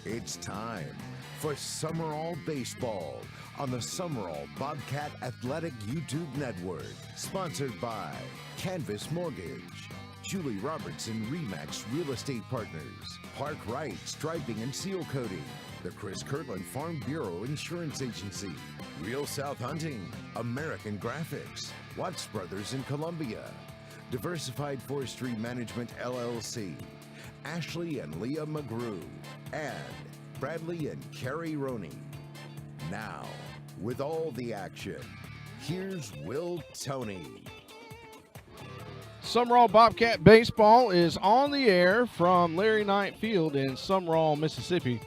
It's time for Sumrall Baseball on the Sumrall Bobcat Athletic YouTube Network. Sponsored by Canvas Mortgage, Julie Robertson Remax Real Estate Partners, Park Wright Striping and Seal Coating, the Chris Kirtland Farm Bureau Insurance Agency, Real South Hunting, American Graphics, Watts Brothers in Columbia, Diversified Forestry Management LLC, Ashley and Leah McGrew, and Bradley and Carrie Roney. Now, with all the action, here's Will Tony. Sumrall Bobcat Baseball is on the air from Larry Knight Field in Sumrall, Mississippi.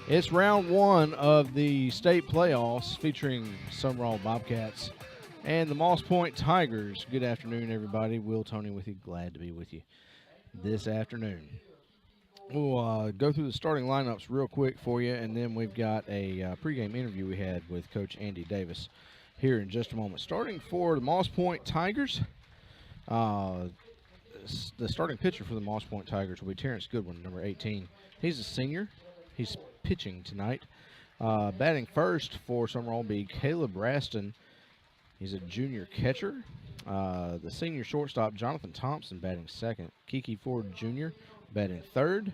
It's round one of the state playoffs featuring Sumrall Bobcats and the Moss Point Tigers. Good afternoon, everybody. Will Tony with you. Glad to be with you this afternoon. We'll go through the starting lineups real quick for you, and then we've got a pregame interview we had with Coach Andy Davis here in just a moment. Starting for the Moss Point Tigers, the starting pitcher for the Moss Point Tigers will be Terrence Goodwin, number 18. He's a senior. He's pitching tonight. Batting first for Sumrall will be Caleb Raston. He's a junior catcher. The senior shortstop, Jonathan Thompson, batting second. Kiki Ford Jr. batting third.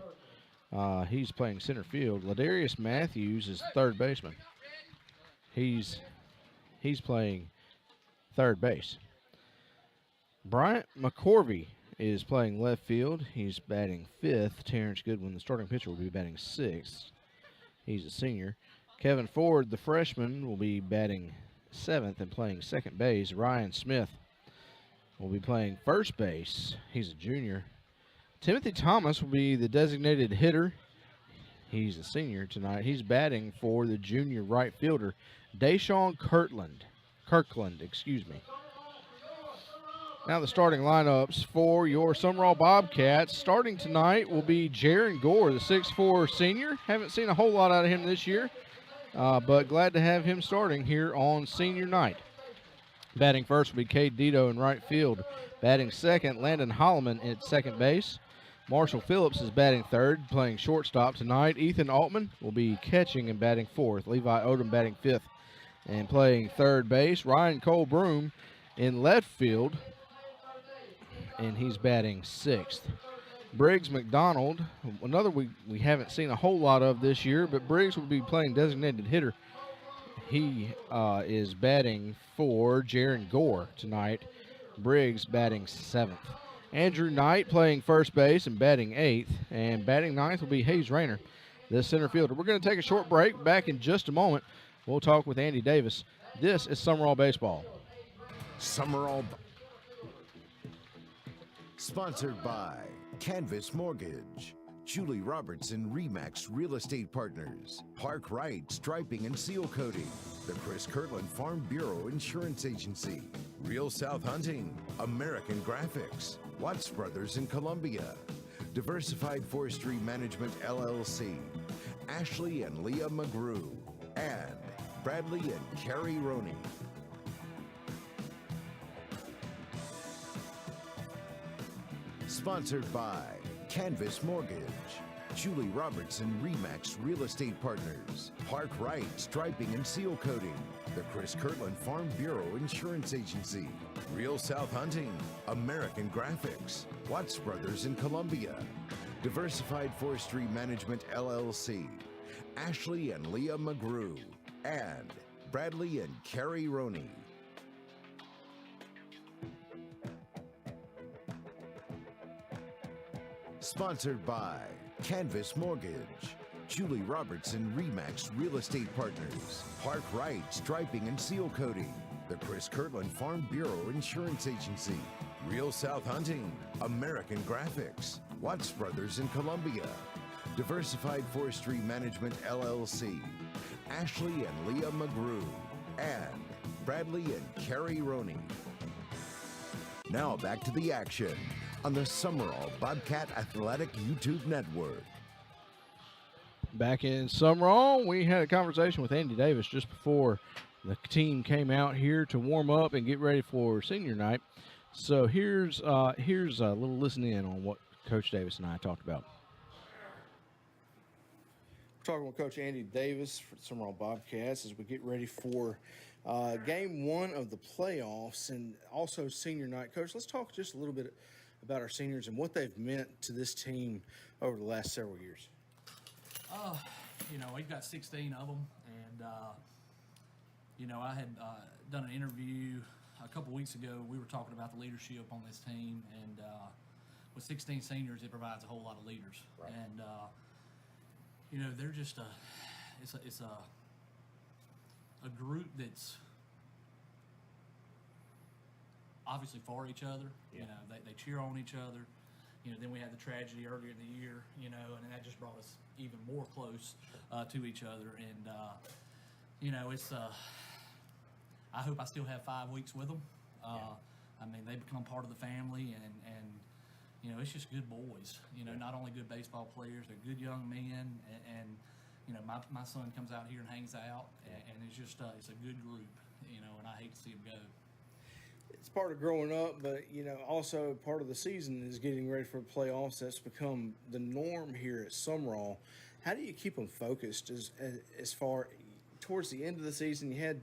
He's playing center field. Ladarius Matthews is third baseman. He's playing third base. Bryant McCorvey is playing left field. He's batting fifth. Terrence Goodwin, the starting pitcher, will be batting sixth. He's a senior. Kevin Ford, the freshman, will be batting seventh and playing second base. Ryan Smith will be playing first base. He's a junior. Timothy Thomas will be the designated hitter. He's a senior tonight. He's batting for the junior right fielder, Deshaun Kirkland. Now the starting lineups for your Sumrall Bobcats. Starting tonight will be Jaron Gore, the 6'4 senior. Haven't seen a whole lot out of him this year, but glad to have him starting here on senior night. Batting first will be Cade Dito in right field. Batting second, Landon Holloman at second base. Marshall Phillips is batting third, playing shortstop tonight. Ethan Altman will be catching and batting fourth. Levi Odom batting fifth and playing third base. Ryan Cole Broom in left field, and he's batting sixth. Briggs McDonald, another we haven't seen a whole lot of this year, but Briggs will be playing designated hitter. He is batting for Jaron Gore tonight. Briggs batting seventh. Andrew Knight playing first base and batting eighth. And batting ninth will be Hayes Rayner, the center fielder. We're going to take a short break. Back in just a moment, we'll talk with Andy Davis. This is Sumrall Baseball. Sumrall, sponsored by Canvas Mortgage, Julie Robertson Remax Real Estate Partners, Park Wright Striping and Seal Coating, the Chris Kirtland Farm Bureau Insurance Agency, Real South Hunting, American Graphics, Watts Brothers in Columbia, Diversified Forestry Management LLC, Ashley and Leah McGrew, and Bradley and Carrie Roney. Sponsored by Canvas Mortgage, Julie Robertson Remax Real Estate Partners, Park Wright Striping and Seal Coating, the Chris Kirtland Farm Bureau Insurance Agency, Real South Hunting, American Graphics, Watts Brothers in Columbia, Diversified Forestry Management LLC, Ashley and Leah McGrew, and Bradley and Carrie Roney. Sponsored by Canvas Mortgage, Julie Robertson Remax Real Estate Partners, Park Wright Striping and Seal Coating, the Chris Kirtland Farm Bureau Insurance Agency, Real South Hunting, American Graphics, Watts Brothers in Columbia, Diversified Forestry Management LLC, Ashley and Leah McGrew, and Bradley and Carrie Roney. Now back to the action on the Sumrall Bobcat Athletic YouTube Network. Back in Sumrall, we had a conversation with Andy Davis just before the team came out here to warm up and get ready for senior night. So here's a little listen in on what Coach Davis and I talked about. Talking with Coach Andy Davis for the Sumrall Bobcats as we get ready for game one of the playoffs and also senior night. Coach, let's talk just a little bit about our seniors and what they've meant to this team over the last several years. We've got 16 of them, and I had done an interview a couple weeks ago. We were talking about the leadership on this team, and with 16 seniors, it provides a whole lot of leaders. Right. And they're just it's a group that's obviously for each other. Yeah. They cheer on each other. Then we had the tragedy earlier in the year, and that just brought us even more close to each other. And it's I hope I still have 5 weeks with them. They become part of the family, and it's just good boys. Not only good baseball players, they're good young men, and my son comes out here and hangs out, and it's just it's a good group. And I hate to see them go. It's part of growing up, but also part of the season is getting ready for playoffs. That's become the norm here at Sumrall. How do you keep them focused as far towards the end of the season? You had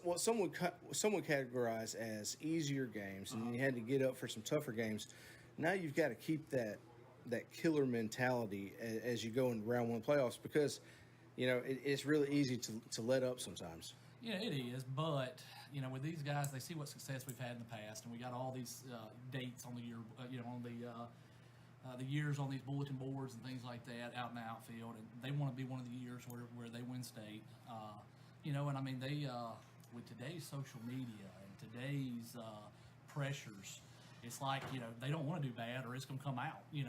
what some would categorize as easier games, and you had to get up for some tougher games. Now you've got to keep that killer mentality as you go into round one playoffs, because it's really easy to let up sometimes. Yeah, it is, but with these guys, they see what success we've had in the past, and we got all these dates on the year, on the years on these bulletin boards and things like that out in the outfield, and they want to be one of the years where they win state. They with today's social media and today's pressures, it's like they don't want to do bad, or it's going to come out. That,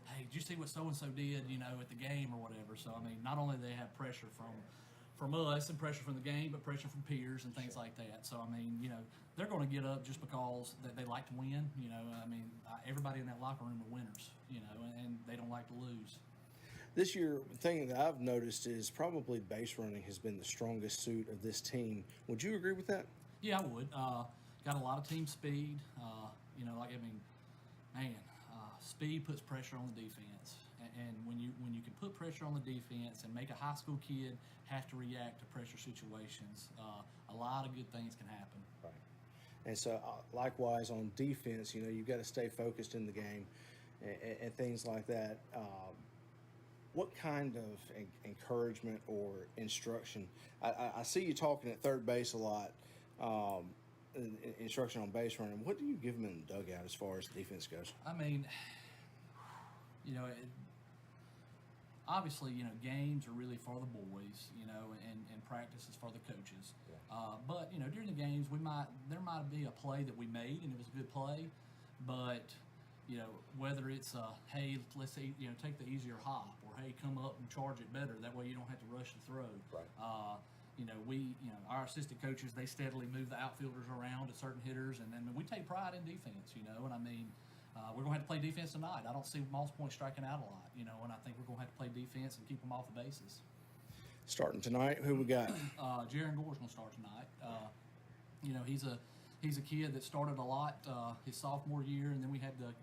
hey, did you see what so and so did? At the game or whatever. So not only do they have pressure from us and pressure from the game, but pressure from peers and things like that. So they're going to get up just because they like to win. Everybody in that locker room are winners. And they don't like to lose. This year, the thing that I've noticed is probably base running has been the strongest suit of this team. Would you agree with that? Yeah, I would. Got a lot of team speed. Speed puts pressure on the defense, and when you can put pressure on the defense and make a high school kid have to react to pressure situations, a lot of good things can happen. Right. And so, likewise on defense, you've got to stay focused in the game and things like that. What kind of encouragement or instruction? I see you talking at third base a lot. Instruction on base running. What do you give them in the dugout as far as defense goes? Obviously, games are really for the boys, and practice is for the coaches. Yeah. But during the games, there might be a play that we made and it was a good play, but whether it's hey, let's say take the easier hop, or hey, come up and charge it better. That way you don't have to rush the throw. Right. Our assistant coaches, they steadily move the outfielders around to certain hitters, and then we take pride in defense, we're going to have to play defense tonight. I don't see Moss Point striking out a lot, and I think we're going to have to play defense and keep them off the bases. Starting tonight, who we got? Jaron Gore's going to start tonight. He's a kid that started a lot his sophomore year, and then we had the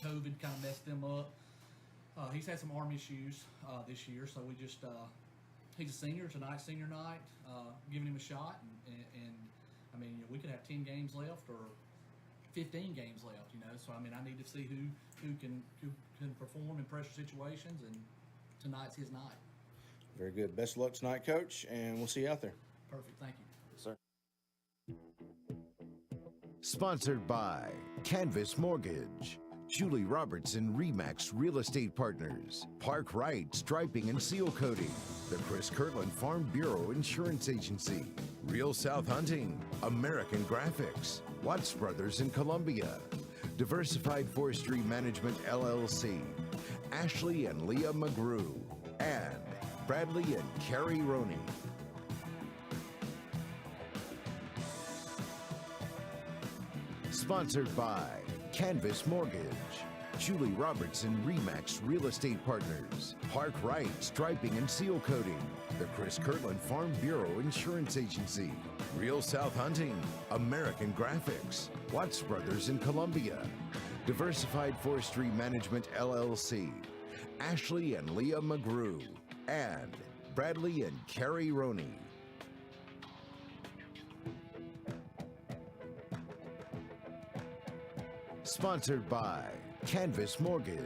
COVID kind of messed him up. He's had some arm issues this year, so we just he's a senior tonight, senior night, giving him a shot, and we could have 10 games left or 15 games left, So I need to see who can perform in pressure situations, and tonight's his night. Very good. Best of luck tonight, Coach, and we'll see you out there. Perfect. Thank you. Yes, sir. Sponsored by Canvas Mortgage, Julie Robertson Remax Real Estate Partners, Park Wright Striping and Seal Coating, the Chris Kirtland Farm Bureau Insurance Agency, Real South Hunting, American Graphics, Watts Brothers in Columbia, Diversified Forestry Management LLC, Ashley and Leah McGrew, and Bradley and Carrie Roney. Sponsored by Canvas Mortgage, Julie Robertson Remax Real Estate Partners, Park Wright Striping and Seal Coating, the Chris Kirtland Farm Bureau Insurance Agency, Real South Hunting, American Graphics, Watts Brothers in Columbia, Diversified Forestry Management LLC, Ashley and Leah McGrew, and Bradley and Carrie Roney. Sponsored by Canvas Mortgage,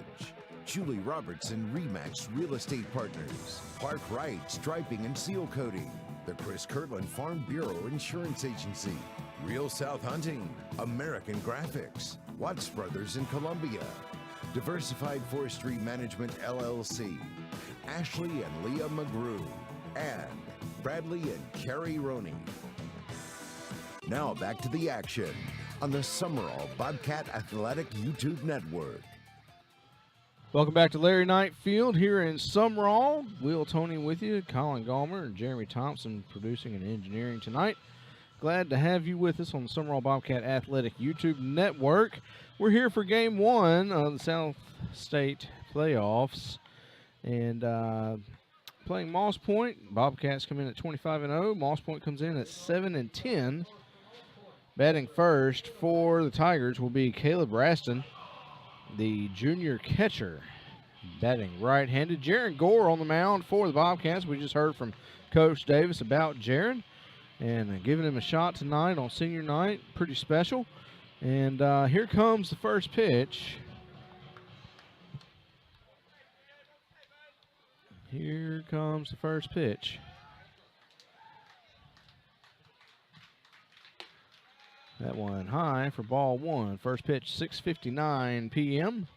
Julie Robertson Remax Real Estate Partners, Park Wright Striping and Seal Coating, the Chris Kirtland Farm Bureau Insurance Agency, Real South Hunting, American Graphics, Watts Brothers in Columbia, Diversified Forestry Management LLC, Ashley and Leah McGrew, and Bradley and Carrie Roney. Now back to the action on the Sumrall Bobcat Athletic YouTube Network. Welcome back to Larry Knight Field here in Sumrall. Will Tony with you, Colin Gallmer and Jeremy Thompson producing and engineering tonight. Glad to have you with us on the Sumrall Bobcat Athletic YouTube Network. We're here for Game 1 of the South State playoffs. And playing Moss Point. Bobcats come in at 25-0. Moss Point comes in at 7-10. Batting first for the Tigers will be Caleb Raston, the junior catcher, batting right-handed. Jaron Gore on the mound for the Bobcats. We just heard from Coach Davis about Jaron and giving him a shot tonight on senior night. Pretty special. And here comes the first pitch. Here comes the first pitch. That one high for ball one. First pitch, 6:59 p.m.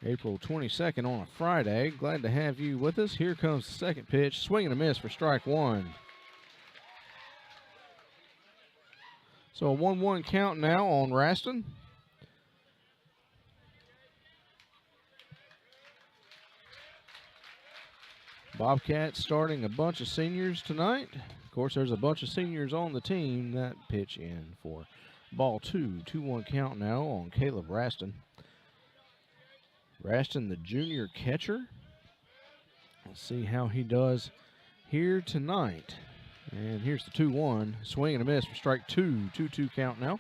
April 22nd on a Friday. Glad to have you with us. Here comes the second pitch. Swing and a miss for strike one. So a 1-1 count now on Raston. Bobcats starting a bunch of seniors tonight. Of course, there's a bunch of seniors on the team. That pitch in for ball two. 2-1 count now on Caleb Raston. Raston, the junior catcher. Let's see how he does here tonight. And here's the 2-1. Swing and a miss for strike two. 2-2 count now.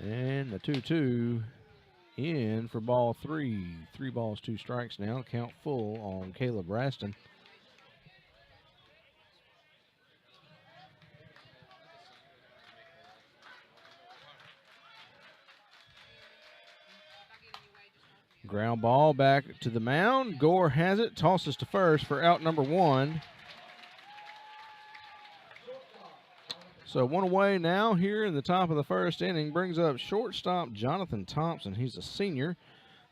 And the 2-2 in for ball three. 3 balls, 2 strikes now. Count full on Caleb Raston. Ground ball back to the mound. Gore has it. Tosses to first for out number 1. So 1 away now here in the top of the first inning. Brings up shortstop Jonathan Thompson. He's a senior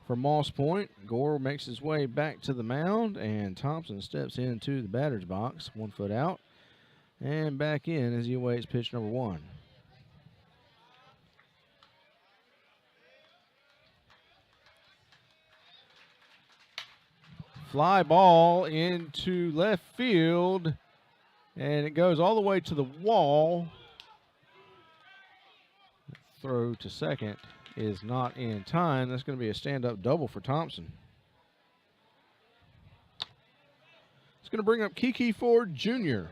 for Moss Point. Gore makes his way back to the mound, and Thompson steps into the batter's box. 1 foot out and back in as he awaits pitch number 1. Fly ball into left field. And it goes all the way to the wall. Throw to second is not in time. That's going to be a stand-up double for Thompson. It's going to bring up Kiki Ford Jr.,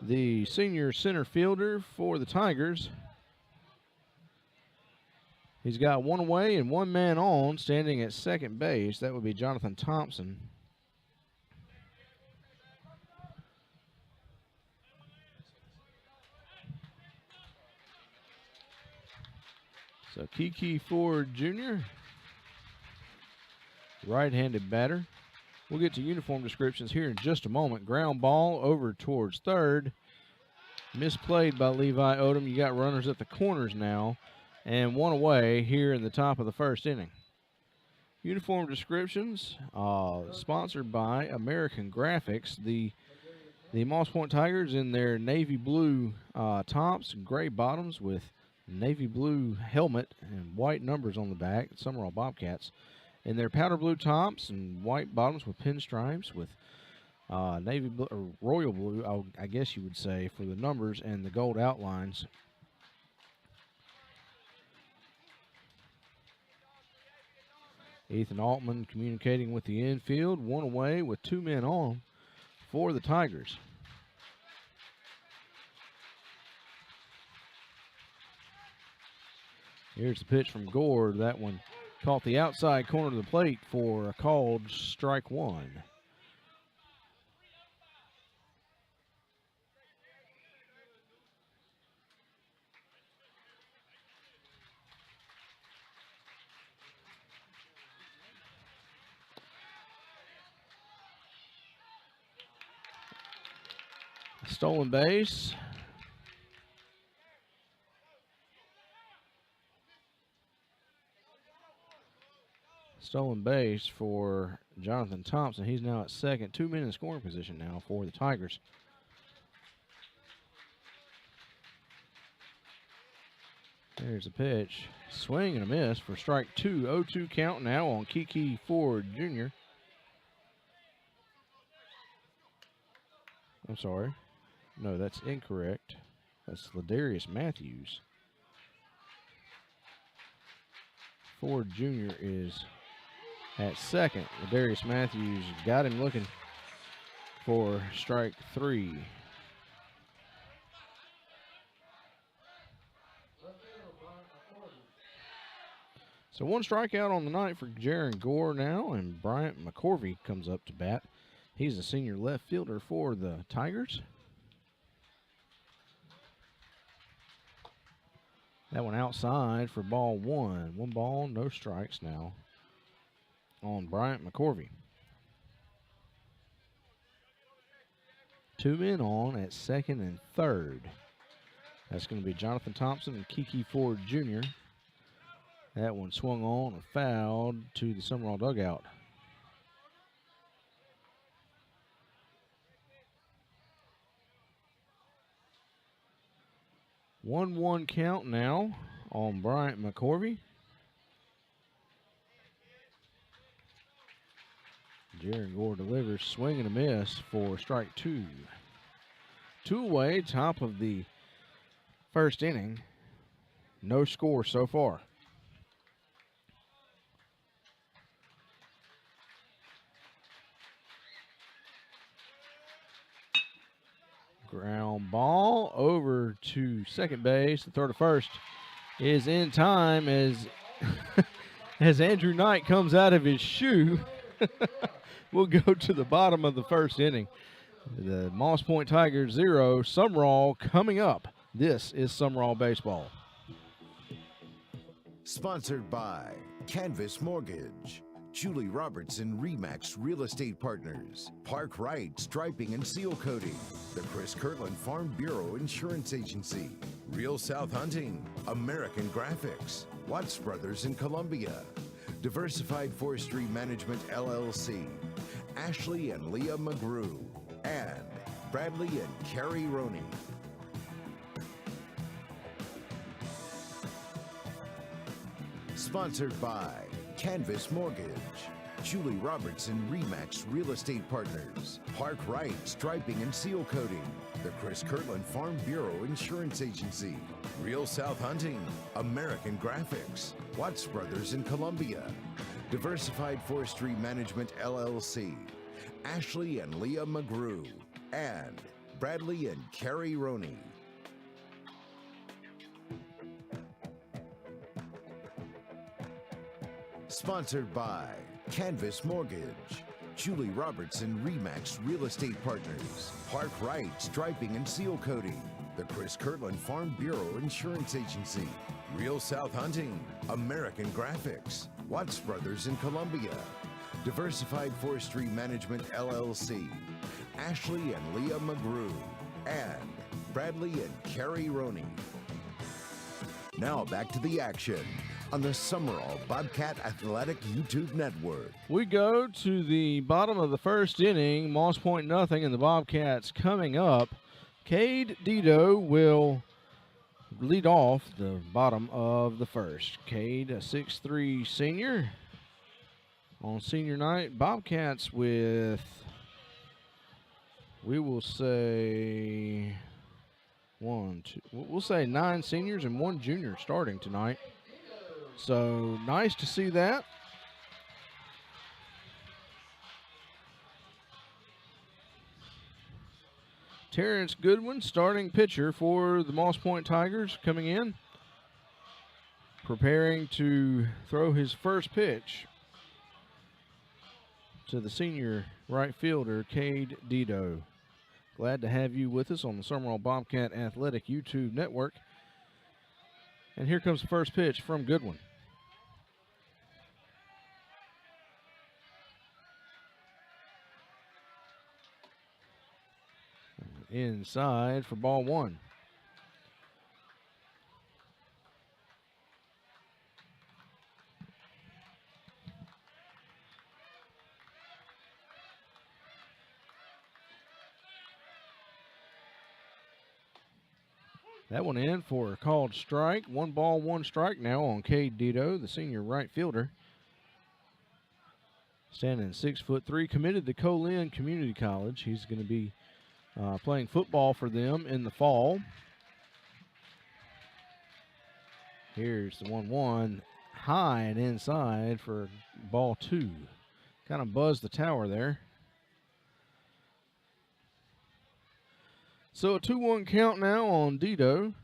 the senior center fielder for the Tigers. He's got 1 away and 1 man on, standing at second base. That would be Jonathan Thompson. So Kiki Ford Jr., right-handed batter. We'll get to uniform descriptions here in just a moment. Ground ball over towards third. Misplayed by Levi Odom. You got runners at the corners now. And 1 away here in the top of the first inning. Uniform descriptions sponsored by American Graphics. The Moss Point Tigers in their navy blue tops and gray bottoms with navy blue helmet and white numbers on the back. Sumrall Bobcats in their powder blue tops and white bottoms with pinstripes with navy blue or royal blue, I guess you would say, for the numbers and the gold outlines. Ethan Altman communicating with the infield. One away with 2 men on for the Tigers. Here's the pitch from Gord. That one caught the outside corner of the plate for a called strike one. Stolen base. Stolen base for Jonathan Thompson. He's now at second. 2 men in scoring position now for the Tigers. There's a pitch. Swing and a miss for strike 2. 0-2 count now on Kiki Ford Jr. I'm sorry. No, that's incorrect. That's Ladarius Matthews. Ford Jr. is at second. Ladarius Matthews got him looking for strike 3. So 1 strikeout on the night for Jaron Gore now, and Bryant McCorvey comes up to bat. He's a senior left fielder for the Tigers. That one outside for ball 1. 1 ball, no strikes now on Bryant McCorvey. 2 men on at second and third. That's going to be Jonathan Thompson and Kiki Ford Jr. That one swung on and fouled to the Sumrall dugout. One count now on Bryant McCorvey. Jaron Gore delivers, swing and a miss for strike 2. 2 away, top of the first inning. No score so far. Ground ball over to second base. The throw to first is in time as as Andrew Knight comes out of his shoe. We'll go to the bottom of the first inning. The Moss Point Tigers 0, Sumrall coming up. This is Sumrall Baseball. Sponsored by Canvas Mortgage, Julie Robertson Remax Real Estate Partners, Park Wright Striping and Seal Coating, the Chris Kirtland Farm Bureau Insurance Agency, Real South Hunting, American Graphics, Watts Brothers in Columbia, Diversified Forestry Management LLC, Ashley and Leah McGrew, and Bradley and Carrie Roney. Sponsored by Canvas Mortgage, Julie Robertson Remax Real Estate Partners, Park Wright Striping and Seal Coating, the Chris Kirtland Farm Bureau Insurance Agency, Real South Hunting, American Graphics, Watts Brothers in Columbia, Diversified Forestry Management LLC, Ashley and Leah McGrew, and Bradley and Carrie Roney. Sponsored by Canvas Mortgage, Julie Robertson Remax Real Estate Partners, Park Wright Striping and Seal Coating, the Chris Kirtland Farm Bureau Insurance Agency, Real South Hunting, American Graphics, Watts Brothers in Columbia, Diversified Forestry Management LLC, Ashley and Leah McGrew, and Bradley and Carrie Roney. Now back to the action on the Sumrall Bobcat Athletic YouTube Network. We go to the bottom of the first inning. Moss Point nothing, and the Bobcats coming up. Cade Dito will lead off the bottom of the first. Cade, a 6'3" senior on senior night. Bobcats with, we will say, we'll say 9 seniors and 1 junior starting tonight. So nice to see that. Terrence Goodwin, starting pitcher for the Moss Point Tigers, coming in, preparing to throw his first pitch to the senior right fielder, Cade Dido. Glad to have you with us on the Sumrall Bobcat Athletic YouTube network. And here comes the first pitch from Goodwin. Inside for ball one. That one in for a called strike. 1 ball, 1 strike now on Cade Dido, the senior right fielder. Standing 6'3", committed to Colin Community College. He's going to be playing football for them in the fall. Here's the 1-1, high and inside for ball 2. Kind of buzzed the tower there. So a 2-1 count now on Dido.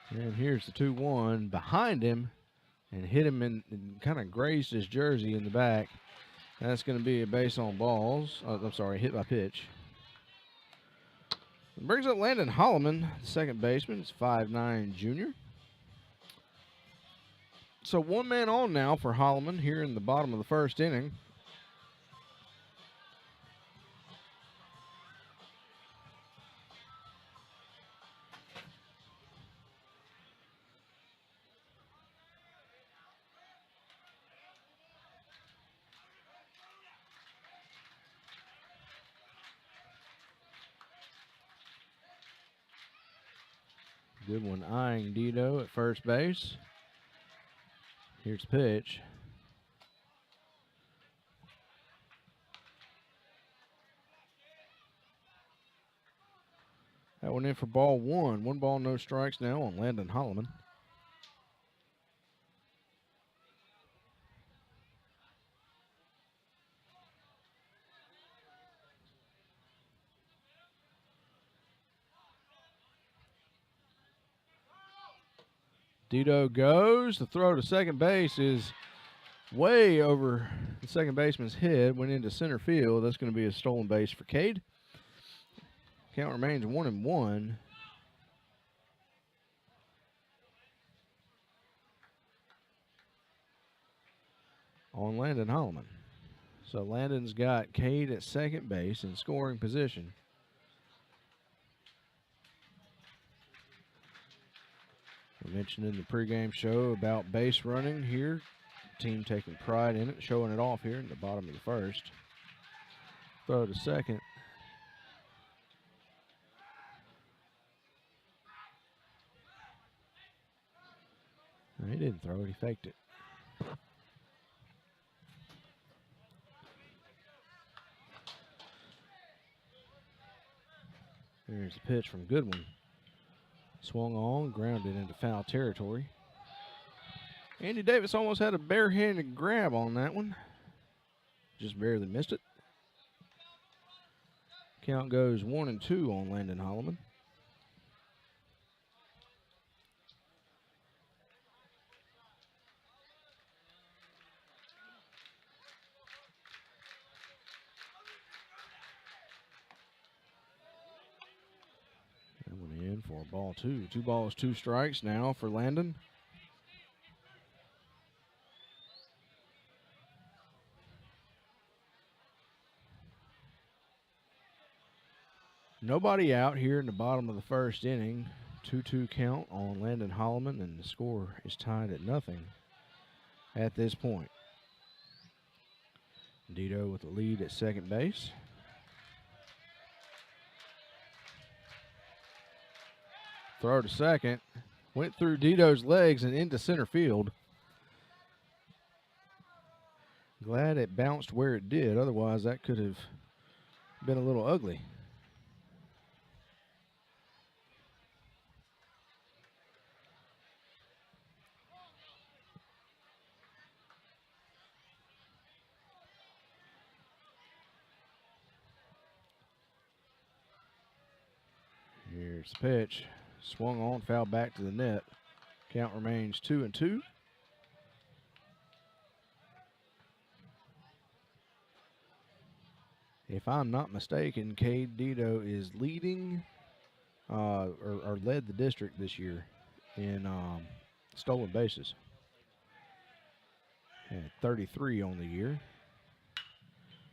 And here's the 2-1 behind him and hit him and kind of grazed his jersey in the back. That's going to be a base on balls. I'm sorry, hit by pitch. It brings up Landon Holloman, second baseman. It's 5'9" junior. So 1 man on now for Holloman here in the bottom of the first inning. Good one eyeing Dido at first base. Here's the pitch. That one in for ball 1. 1 ball, no strikes now on Landon Holloman. Dido goes. The throw to second base is way over the second baseman's head. Went into center field. That's going to be a stolen base for Cade. Count remains 1-1. On Landon Holloman. So Landon's got Cade at second base in scoring position. I mentioned in the pregame show about base running here. Team taking pride in it, showing it off here in the bottom of the first. Throw to second. No, he didn't throw it, he faked it. There's the pitch from Goodwin. Swung on, grounded into foul territory. Andy Davis almost had a barehanded grab on that one. Just barely missed it. Count goes 1-2 on Landon Holloman. That one in for ball 2. 2 balls, 2 strikes now for Landon. Nobody out here in the bottom of the first inning. 2-2 count on Landon Holloman, and the score is tied at 0 at this point. Dido with the lead at second base. Throw to second. Went through Dido's legs and into center field. Glad it bounced where it did. Otherwise, that could have been a little ugly. Here's the pitch. Swung on, foul back to the net. Count remains 2-2. If I'm not mistaken, Cade Dito is leading or led the district this year in stolen bases. Had 33 on the year.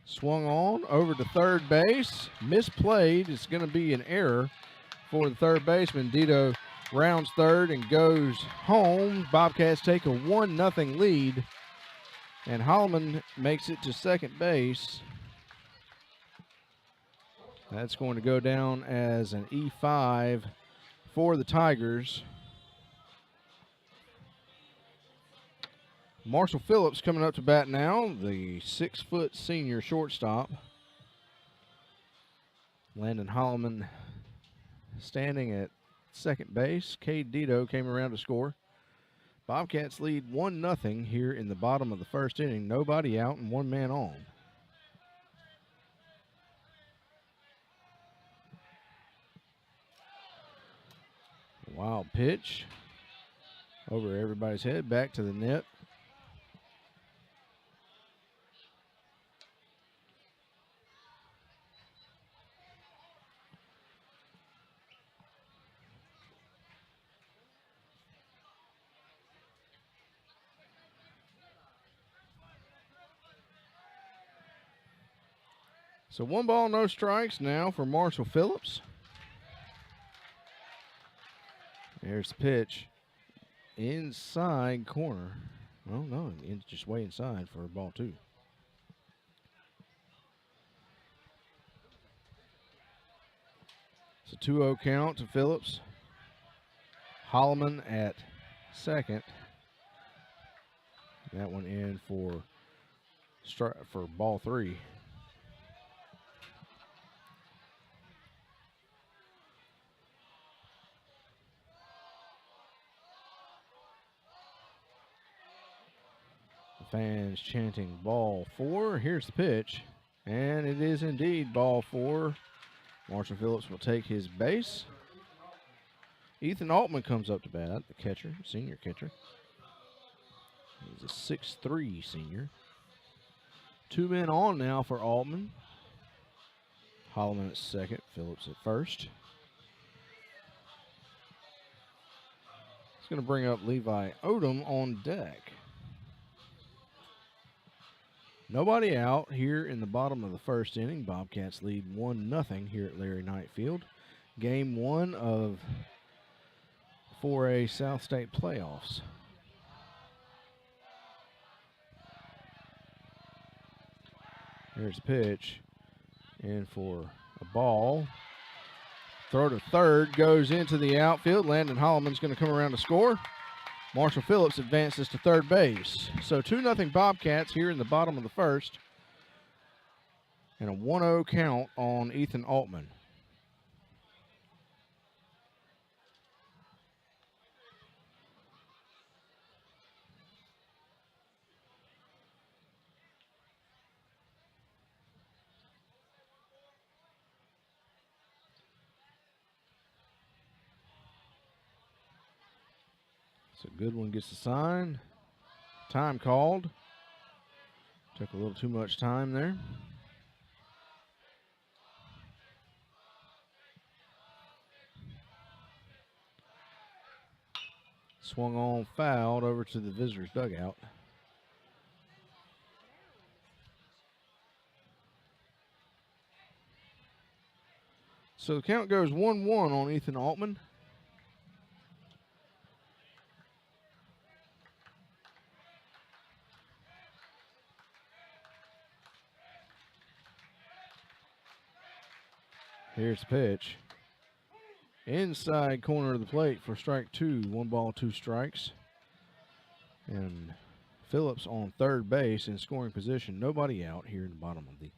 Swung on over to third base. Misplayed. It's going to be an error for the third baseman. Dito rounds third and goes home. Bobcats take a 1-0 lead. And Holloman makes it to second base. That's going to go down as an E5 for the Tigers. Marshall Phillips coming up to bat now, the 6-foot senior shortstop. Landon Holloman standing at second base. Cade Dito came around to score. Bobcats lead 1-0 here in the bottom of the first inning. Nobody out and one man on. Wild pitch over everybody's head, back to the net. So 1 ball, no strikes now for Marshall Phillips. There's the pitch. Inside corner. Well, no, it's just way inside for ball 2. It's a 2-0 count to Phillips. Holloman at second. That one in for ball 3. Fans chanting ball 4. Here's the pitch. And it is indeed ball 4. Marshall Phillips will take his base. Ethan Altman comes up to bat, the catcher, senior catcher. He's a 6'3" senior. 2 men on now for Altman. Holloman at second, Phillips at first. He's going to bring up Levi Odom on deck. Nobody out here in the bottom of the first inning. Bobcats lead 1-0 here at Larry Knight Field. Game 1 of 4A South State playoffs. Here's the pitch. In for a ball. Throw to third. Goes into the outfield. Landon Holloman's going to come around to score. Marshall Phillips advances to third base. So 2-0 Bobcats here in the bottom of the first. And a 1-0 count on Ethan Altman. So Goodwin gets the sign. Time called. Took a little too much time there. Swung on, fouled over to the visitors' dugout. So the count goes 1-1 on Ethan Altman. Here's the pitch. Inside corner of the plate for strike 2. 1 ball, 2 strikes. And Phillips on third base in scoring position. Nobody out here in the bottom of the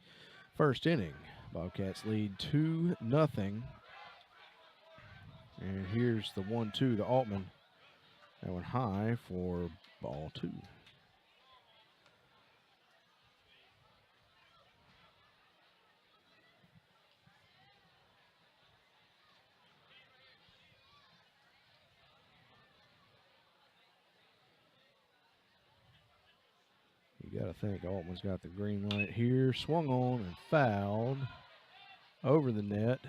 first inning. Bobcats lead 2-0. And here's the 1-2 to Altman. That went high for ball 2. I think Altman's got the green light here. Swung on and fouled over the net.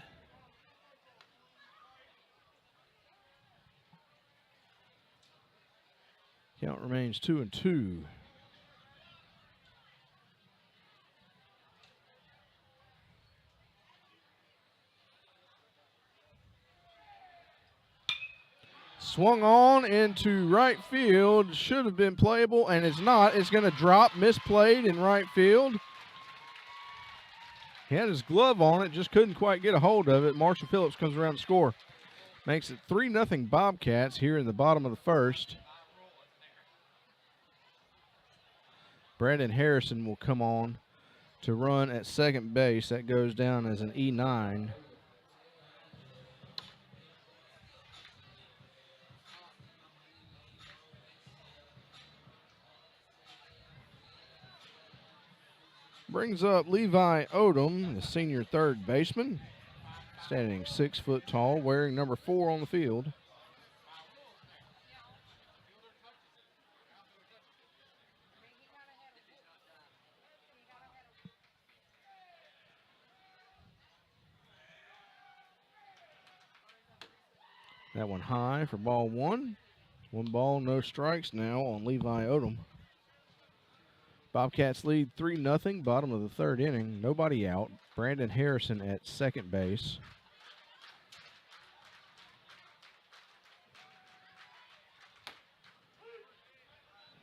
Count remains 2-2. Swung on into right field. Should have been playable, and it's not. It's going to drop, misplayed in right field. He had his glove on it, just couldn't quite get a hold of it. Marshall Phillips comes around to score. Makes it 3-0 Bobcats here in the bottom of the first. Brandon Harrison will come on to run at second base. That goes down as an E9. Brings up Levi Odom, the senior third baseman, standing 6 foot tall, wearing number 4 on the field. That one high for ball 1. 1 ball, no strikes now on Levi Odom. Bobcats lead 3-0, bottom of the third inning. Nobody out. Brandon Harrison at second base.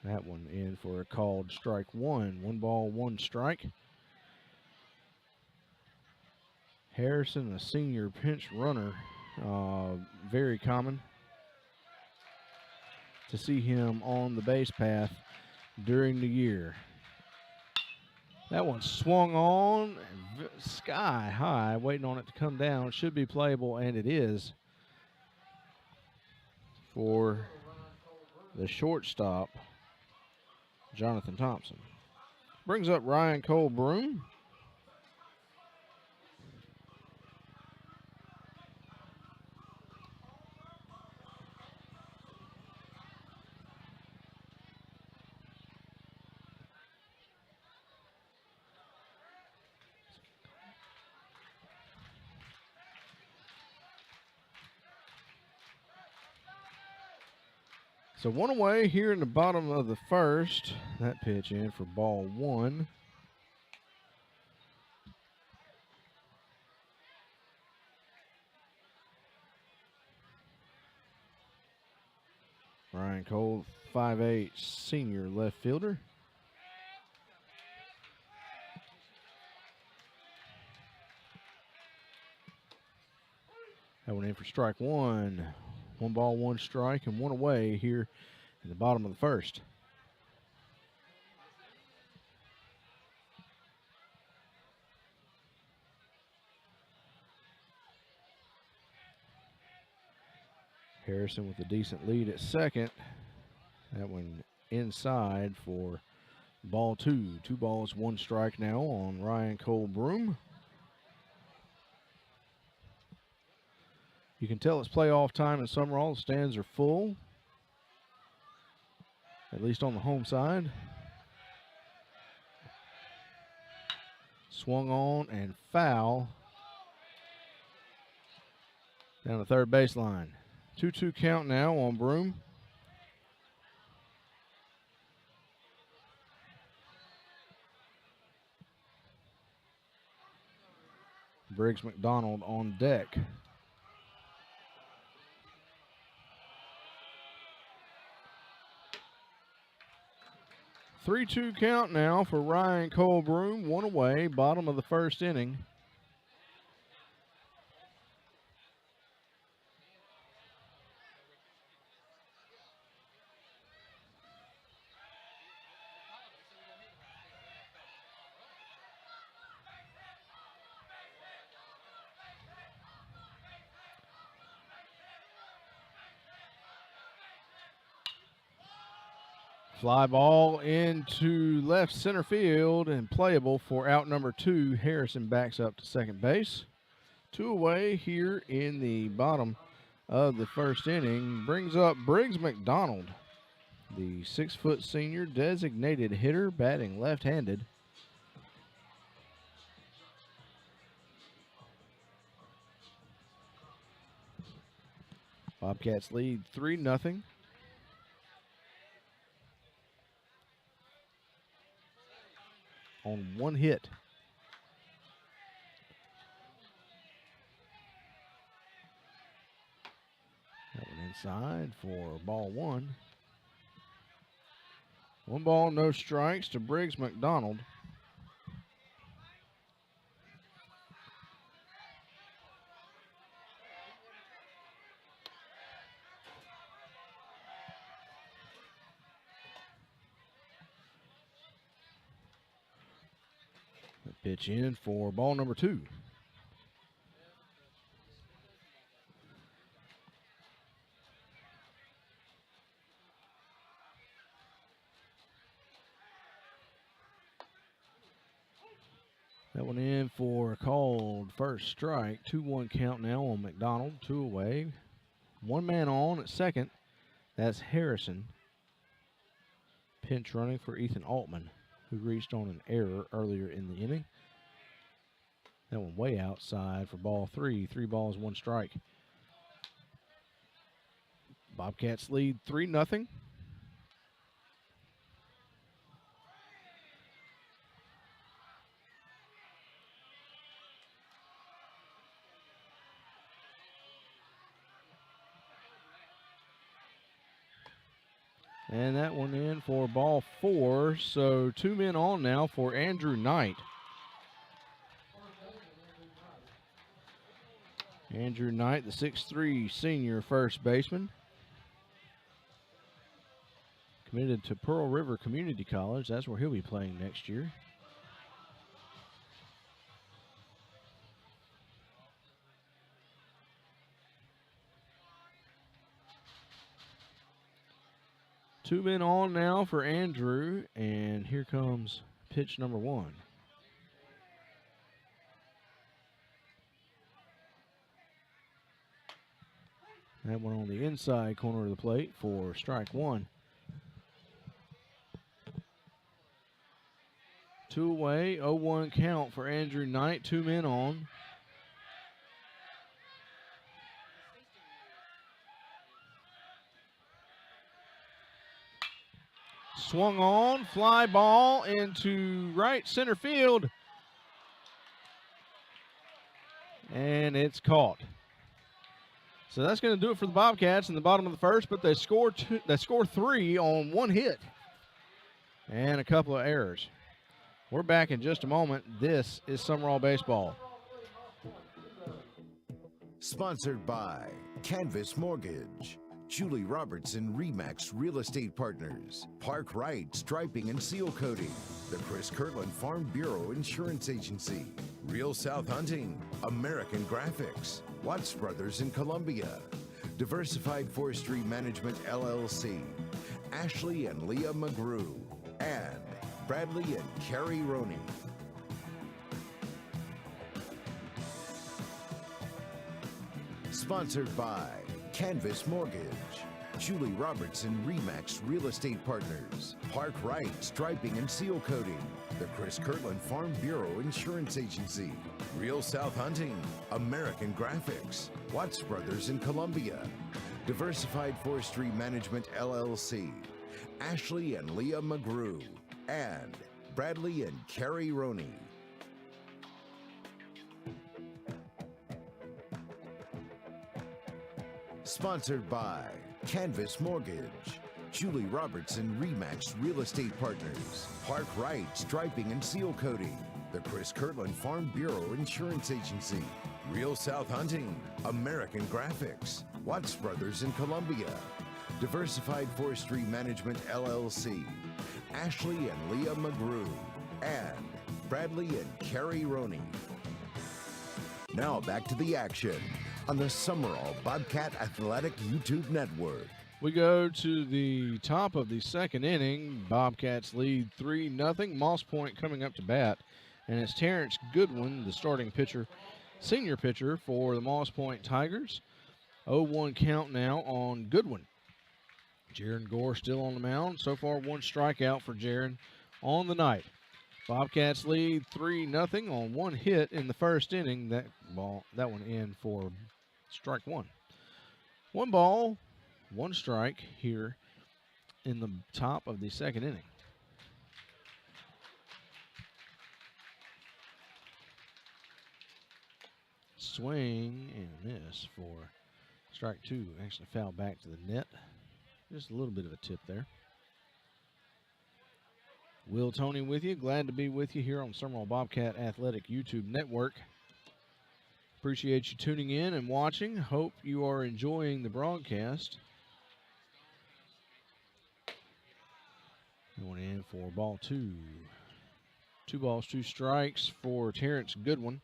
That one in for a called strike 1. 1 ball, 1 strike. Harrison, a senior pinch runner. Very common to see him on the base path during the year. That one swung on sky high, waiting on it to come down. It should be playable, and it is for the shortstop, Jonathan Thompson. Brings up Ryan Cole Broom. So 1 away here in the bottom of the first. That pitch in for ball 1. Ryan Cole, 5'8", senior left fielder. That one in for strike 1. 1 ball, 1 strike, and 1 away here in the bottom of the first. Harrison with a decent lead at second. That one inside for ball 2. 2 balls, 1 strike now on Ryan Cole Broom. You can tell it's playoff time in Sumrall. The stands are full, at least on the home side. Swung on and foul down the third baseline. 2-2 count now on Broom. Briggs McDonald on deck. 3-2 count now for Ryan Cole Broom. 1 away, bottom of the first inning. Fly ball into left center field and playable for out number 2. Harrison backs up to second base. 2 away here in the bottom of the first inning. Brings up Briggs McDonald. the 6-foot senior designated hitter, batting left-handed. Bobcats lead 3-0. On one hit. That one inside for ball one. 1 ball, no strikes to Briggs McDonald. The pitch in for ball number 2. That one in for a called first strike. 2-1 count now on McDonald. 2 away. 1 man on at second. That's Harrison. Pinch running for Ethan Altman, who reached on an error earlier in the inning. That one way outside for ball 3. 3 balls, 1 strike. Bobcats lead 3-0. And that one in for ball 4. So 2 men on now for Andrew Knight. Andrew Knight, the 6'3" senior first baseman. Committed to Pearl River Community College. That's where he'll be playing next year. Two men on now for Andrew, and here comes pitch number 1. That one on the inside corner of the plate for strike 1. 2 away, 0-1 count for Andrew Knight, 2 men on. Swung on, fly ball into right center field. And it's caught. So that's going to do it for the Bobcats in the bottom of the first, but they score 3 on 1 hit and a couple of errors. We're back in just a moment. This is Sumrall Baseball. Sponsored by Canvas Mortgage, Julie Robertson Remax Real Estate Partners, Park Wright Striping and Seal Coating, the Chris Kirtland Farm Bureau Insurance Agency, Real South Hunting, American Graphics, Watts Brothers in Columbia, Diversified Forestry Management LLC, Ashley and Leah McGrew, and Bradley and Carrie Roney. Sponsored by Canvas Mortgage, Julie Robertson Remax Real Estate Partners, Park Wright Striping and Seal Coating, the Chris Kirtland Farm Bureau Insurance Agency, Real South Hunting, American Graphics, Watts Brothers in Columbia, Diversified Forestry Management LLC, Ashley and Leah McGrew, and Bradley and Carrie Roney. Sponsored by Canvas Mortgage, Julie Robertson Remax Real Estate Partners, Park Wright Striping and Seal Coating, the Chris Kirtland Farm Bureau Insurance Agency, Real South Hunting, American Graphics, Watts Brothers in Columbia, Diversified Forestry Management LLC, Ashley and Leah McGrew, and Bradley and Carrie Roney. Now back to the action on the Sumrall Bobcat Athletic YouTube Network. We go to the top of the second inning. Bobcats lead 3-0. Moss Point coming up to bat. And it's Terrence Goodwin, the starting pitcher, senior pitcher for the Moss Point Tigers. 0-1 count now on Goodwin. Jaron Gore still on the mound. So far, 1 strikeout for Jaron on the night. Bobcats lead 3-0 on 1 hit in the first inning. That one in for strike 1. 1 ball, 1 strike here in the top of the second inning. Swing and miss for strike 2. Actually fouled back to the net. Just a little bit of a tip there. Will Tony with you. Glad to be with you here on Sumrall Bobcat Athletic YouTube Network. Appreciate you tuning in and watching. Hope you are enjoying the broadcast. Going in for ball 2. 2 balls, 2 strikes for Terrence Goodwin.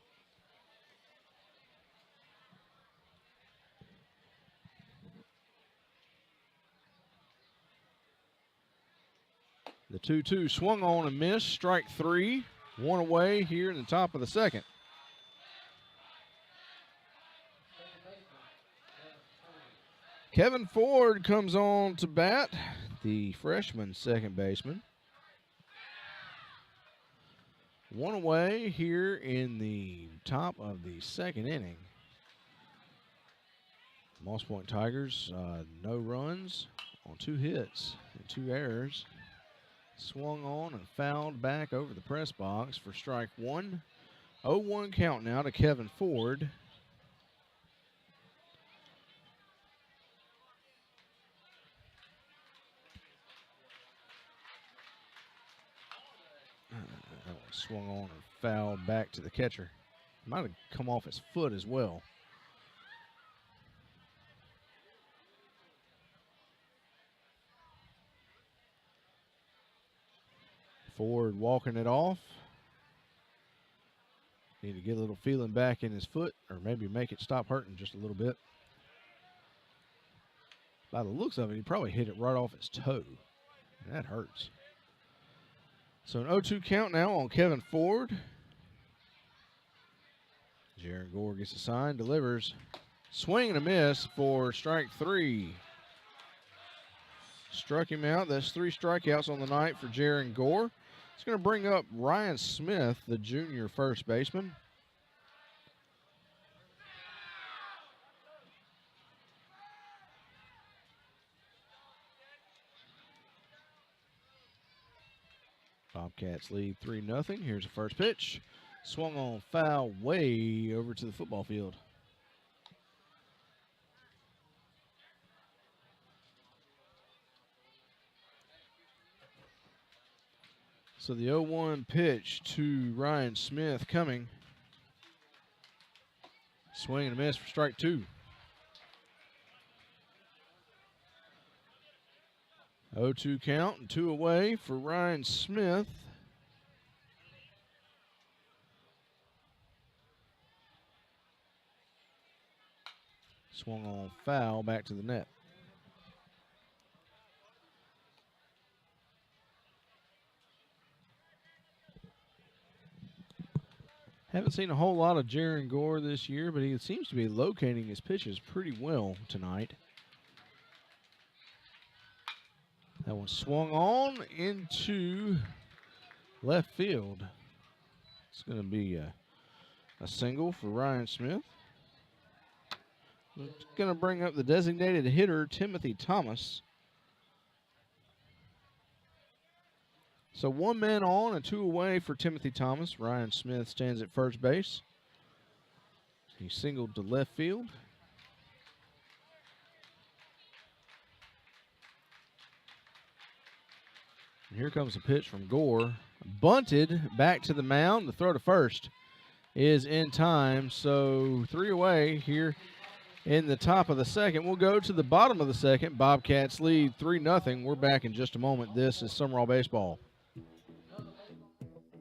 The 2-2 swung on and missed. Strike 3. 1 away here in the top of the second. Kevin Ford comes on to bat, the freshman second baseman. 1 away here in the top of the second inning. Moss Point Tigers, no runs on 2 hits and 2 errors. Swung on and fouled back over the press box for strike 1. 0-1 count now to Kevin Ford. That one swung on and fouled back to the catcher. Might have come off his foot as well. Ford walking it off. Need to get a little feeling back in his foot, or maybe make it stop hurting just a little bit. By the looks of it, he probably hit it right off his toe. And that hurts. So an 0-2 count now on Kevin Ford. Jaron Gore gets a sign, delivers. Swing and a miss for strike 3. Struck him out. That's 3 strikeouts on the night for Jaron Gore. It's going to bring up Ryan Smith, the junior first baseman. Bobcats lead 3-0. Here's the first pitch. Swung on foul way over to the football field. So the 0-1 pitch to Ryan Smith coming. Swing and a miss for strike 2. 0-2 count and 2 away for Ryan Smith. Swung on foul back to the net. Haven't seen a whole lot of Jaron Gore this year, but he seems to be locating his pitches pretty well tonight. That one swung on into left field. It's going to be a single for Ryan Smith. It's going to bring up the designated hitter, Timothy Thomas. So 1 man on and 2 away for Timothy Thomas. Ryan Smith stands at first base. He singled to left field. And here comes a pitch from Gore. Bunted back to the mound. The throw to first is in time. So 3 away here in the top of the second. We'll go to the bottom of the second. Bobcats lead 3-0. We're back in just a moment. This is Sumrall Baseball.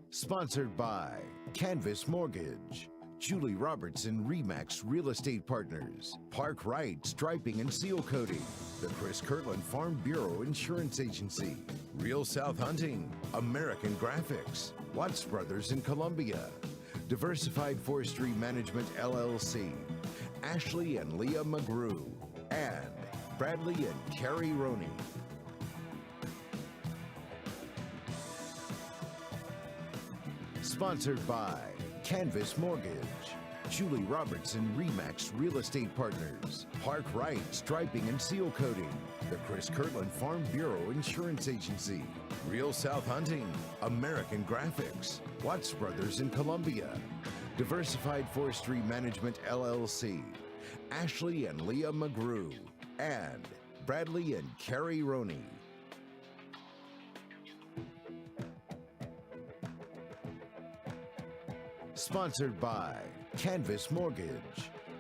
Sponsored by Canvas Mortgage, Julie Robertson Remax Real Estate Partners, Park Wright Striping and Seal Coating, the Chris Kirtland Farm Bureau Insurance Agency, Real South Hunting, American Graphics, Watts Brothers in Columbia, Diversified Forestry Management LLC, Ashley and Leah McGrew, and Bradley and Carrie Roney. Sponsored by Canvas Mortgage, Julie Robertson Remax Real Estate Partners, Park Wright Striping and Seal Coating, the Chris Kirtland Farm Bureau Insurance Agency, Real South Hunting, American Graphics, Watts Brothers in Columbia, Diversified Forestry Management LLC, Ashley and Leah McGrew, and Bradley and Carrie Roney. Sponsored by Canvas Mortgage,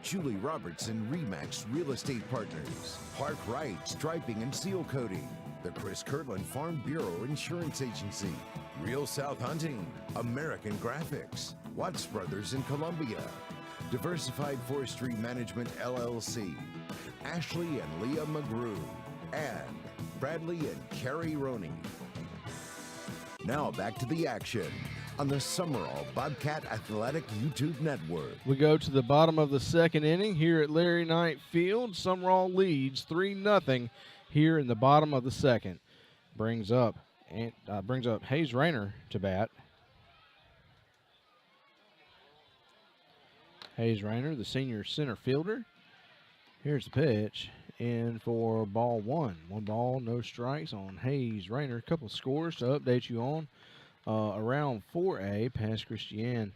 Julie Robertson Remax Real Estate Partners, Park Wright Striping and Seal Coating, the Chris Kirtland Farm Bureau Insurance Agency, Real South Hunting, American Graphics, Watts Brothers in Columbia, Diversified Forestry Management LLC, Ashley and Leah McGrew, and Bradley and Carrie Roney. Now back to the action on the Sumrall Bobcat Athletic YouTube Network. We go to the bottom of the second inning here at Larry Knight Field. Sumrall leads 3-0 here in the bottom of the second. Brings up Hayes Rayner to bat. Hayes Rayner, the senior center fielder. Here's the pitch, in for ball one. 1 ball, no strikes on Hayes Rayner. A couple of scores to update you on. Around 4A, Pass Christian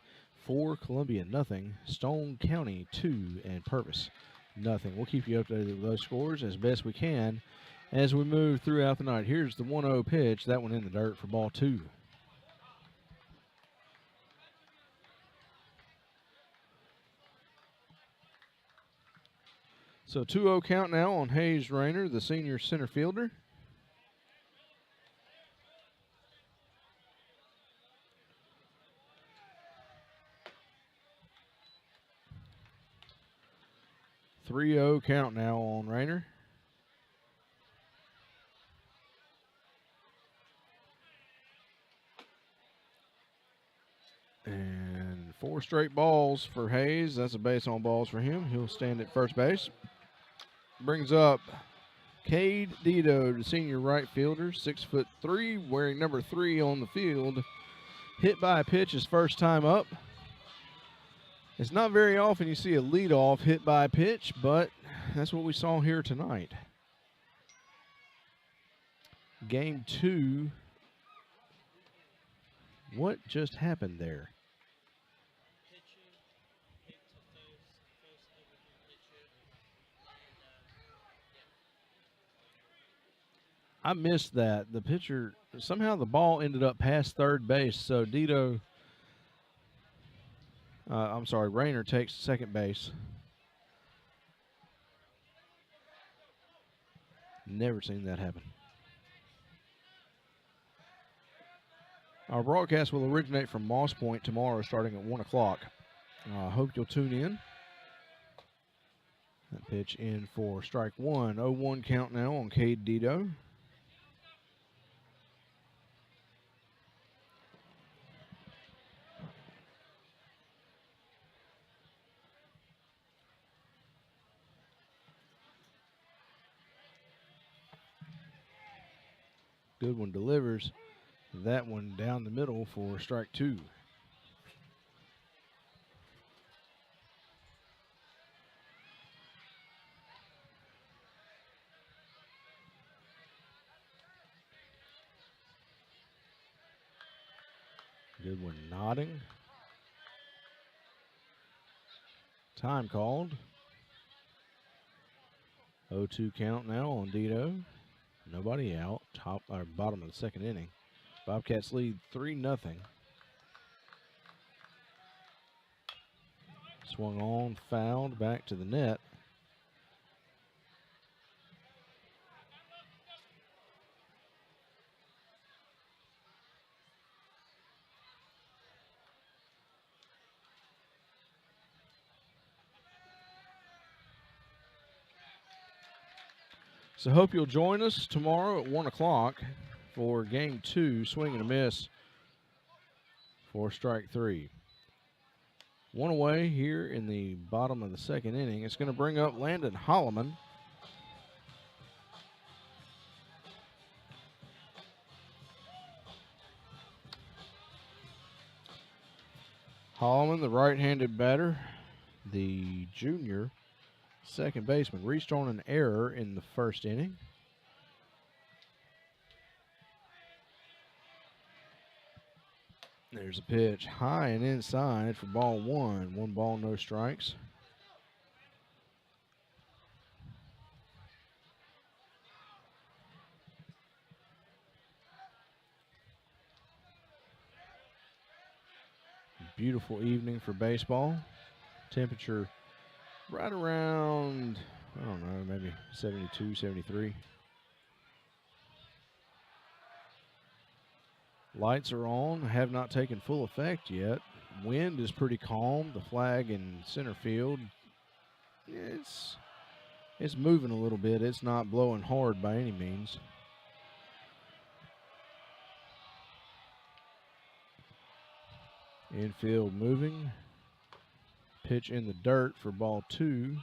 4, Columbia nothing, Stone County 2, and Purvis nothing. We'll keep you updated with those scores as best we can as we move throughout the night. Here's the 1-0 pitch, that one in the dirt for ball 2. So 2-0 count now on Hayes Rayner, the senior center fielder. Three-0 count now on Rayner. And 4 straight balls for Hayes. That's a base on balls for him. He'll stand at first base. Brings up Cade Dito, the senior right fielder, 6'3", wearing number 3 on the field. Hit by a pitch his first time up. It's not very often you see a leadoff hit by a pitch, but that's what we saw here tonight. Game 2. What just happened there? I missed that. The pitcher, somehow the ball ended up past third base, so Dito, Rayner takes second base. Never seen that happen. Our broadcast will originate from Moss Point tomorrow starting at 1 o'clock. I hope you'll tune in. That pitch in for strike one. 0-1 count now on Cade Dito. Good one delivers. That one down the middle for strike 2. Good one nodding. Time called. 0-2 count now on Dito. Nobody out. Top or bottom of the second inning. Bobcats lead 3-0. Swung on, fouled, back to the net. So hope you'll join us tomorrow at 1 o'clock for game 2, swing and a miss for strike 3. One away here in the bottom of the second inning. It's going to bring up Landon Holloman. Holloman, the right-handed batter, the junior second baseman, reached on an error in the first inning. There's a pitch high and inside for ball one. 1 ball, no strikes. Beautiful evening for baseball. Temperature right around, I don't know, maybe 72, 73. Lights are on, have not taken full effect yet. Wind is pretty calm. The flag in center field, it's moving a little bit. It's not blowing hard by any means. Infield moving. Pitch in the dirt for ball 2.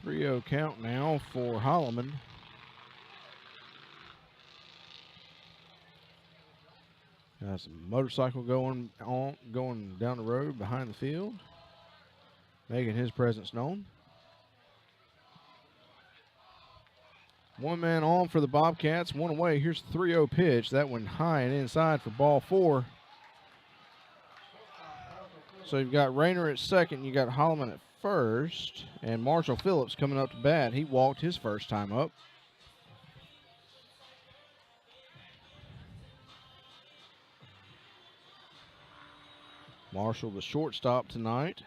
Three-0 count now for Holloman. Got some motorcycle going down the road behind the field, making his presence known. One man on for the Bobcats, one away. Here's the 3-0 pitch. That one high and inside for ball 4. So you've got Rayner at second, you got Holloman at first, and Marshall Phillips coming up to bat. He walked his first time up. Marshall, the shortstop tonight.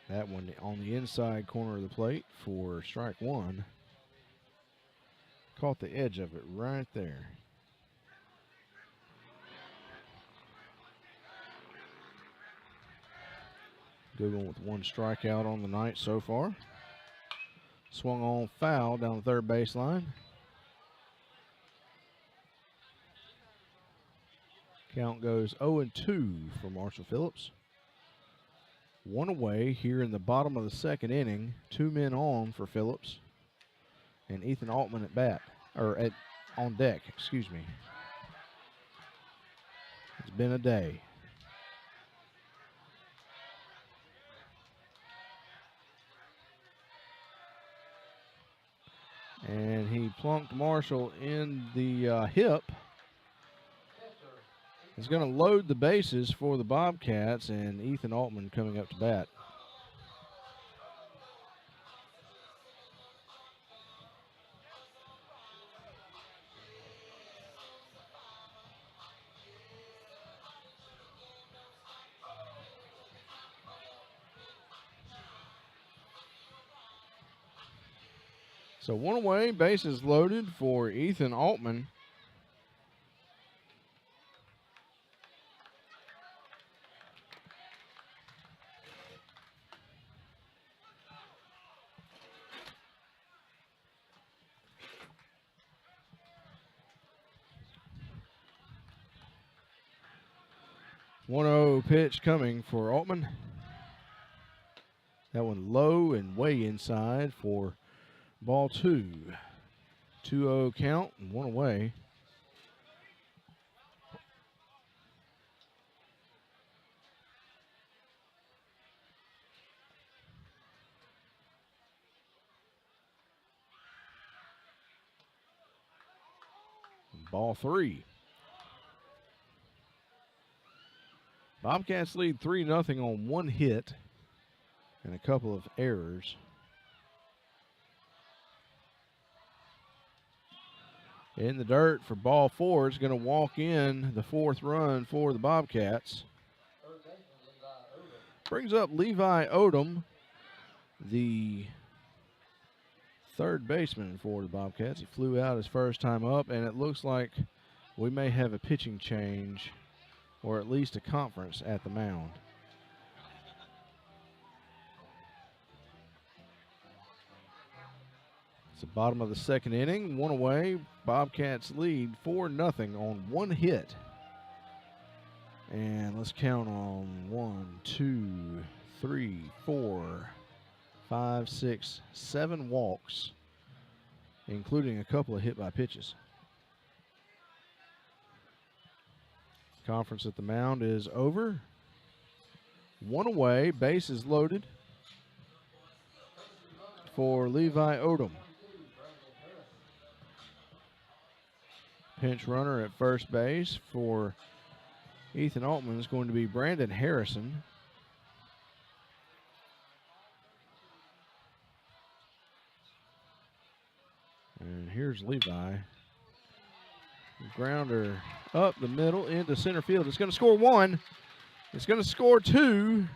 That one on the inside corner of the plate for strike 1. Caught the edge of it right there. Good one with 1 strikeout on the night so far. Swung on foul down the third baseline. Count goes 0-2 for Marshall Phillips. 1 away here in the bottom of the second inning. 2 men on for Phillips. And Ethan Altman at bat, or on deck, excuse me. It's been a day. And he plunked Marshall in the hip. He's going to load the bases for the Bobcats, and Ethan Altman coming up to bat. So 1 away, bases loaded for Ethan Altman. One 0 pitch coming for Altman. That one low and way inside for ball 2. 2-0 count and 1 away. Ball 3. Bobcats lead 3-0 on 1 hit and a couple of errors. In the dirt for ball 4. It's going to walk in the 4th run for the Bobcats. Brings up Levi Odom, the third baseman for the Bobcats. He flew out his first time up, and it looks like we may have a pitching change or at least a conference at the mound. It's the bottom of the second inning, one away. Bobcats lead 4-0 on one hit. And let's count on 1, 2, 3, 4, 5, 6, 7 walks, including a couple of hit by pitches. Conference at the mound is over. One away, base is loaded for Levi Odom. Pinch runner at first base for Ethan Altman is going to be Brandon Harrison. And here's Levi. Grounder up the middle into center field. It's going to score one. It's going to score two.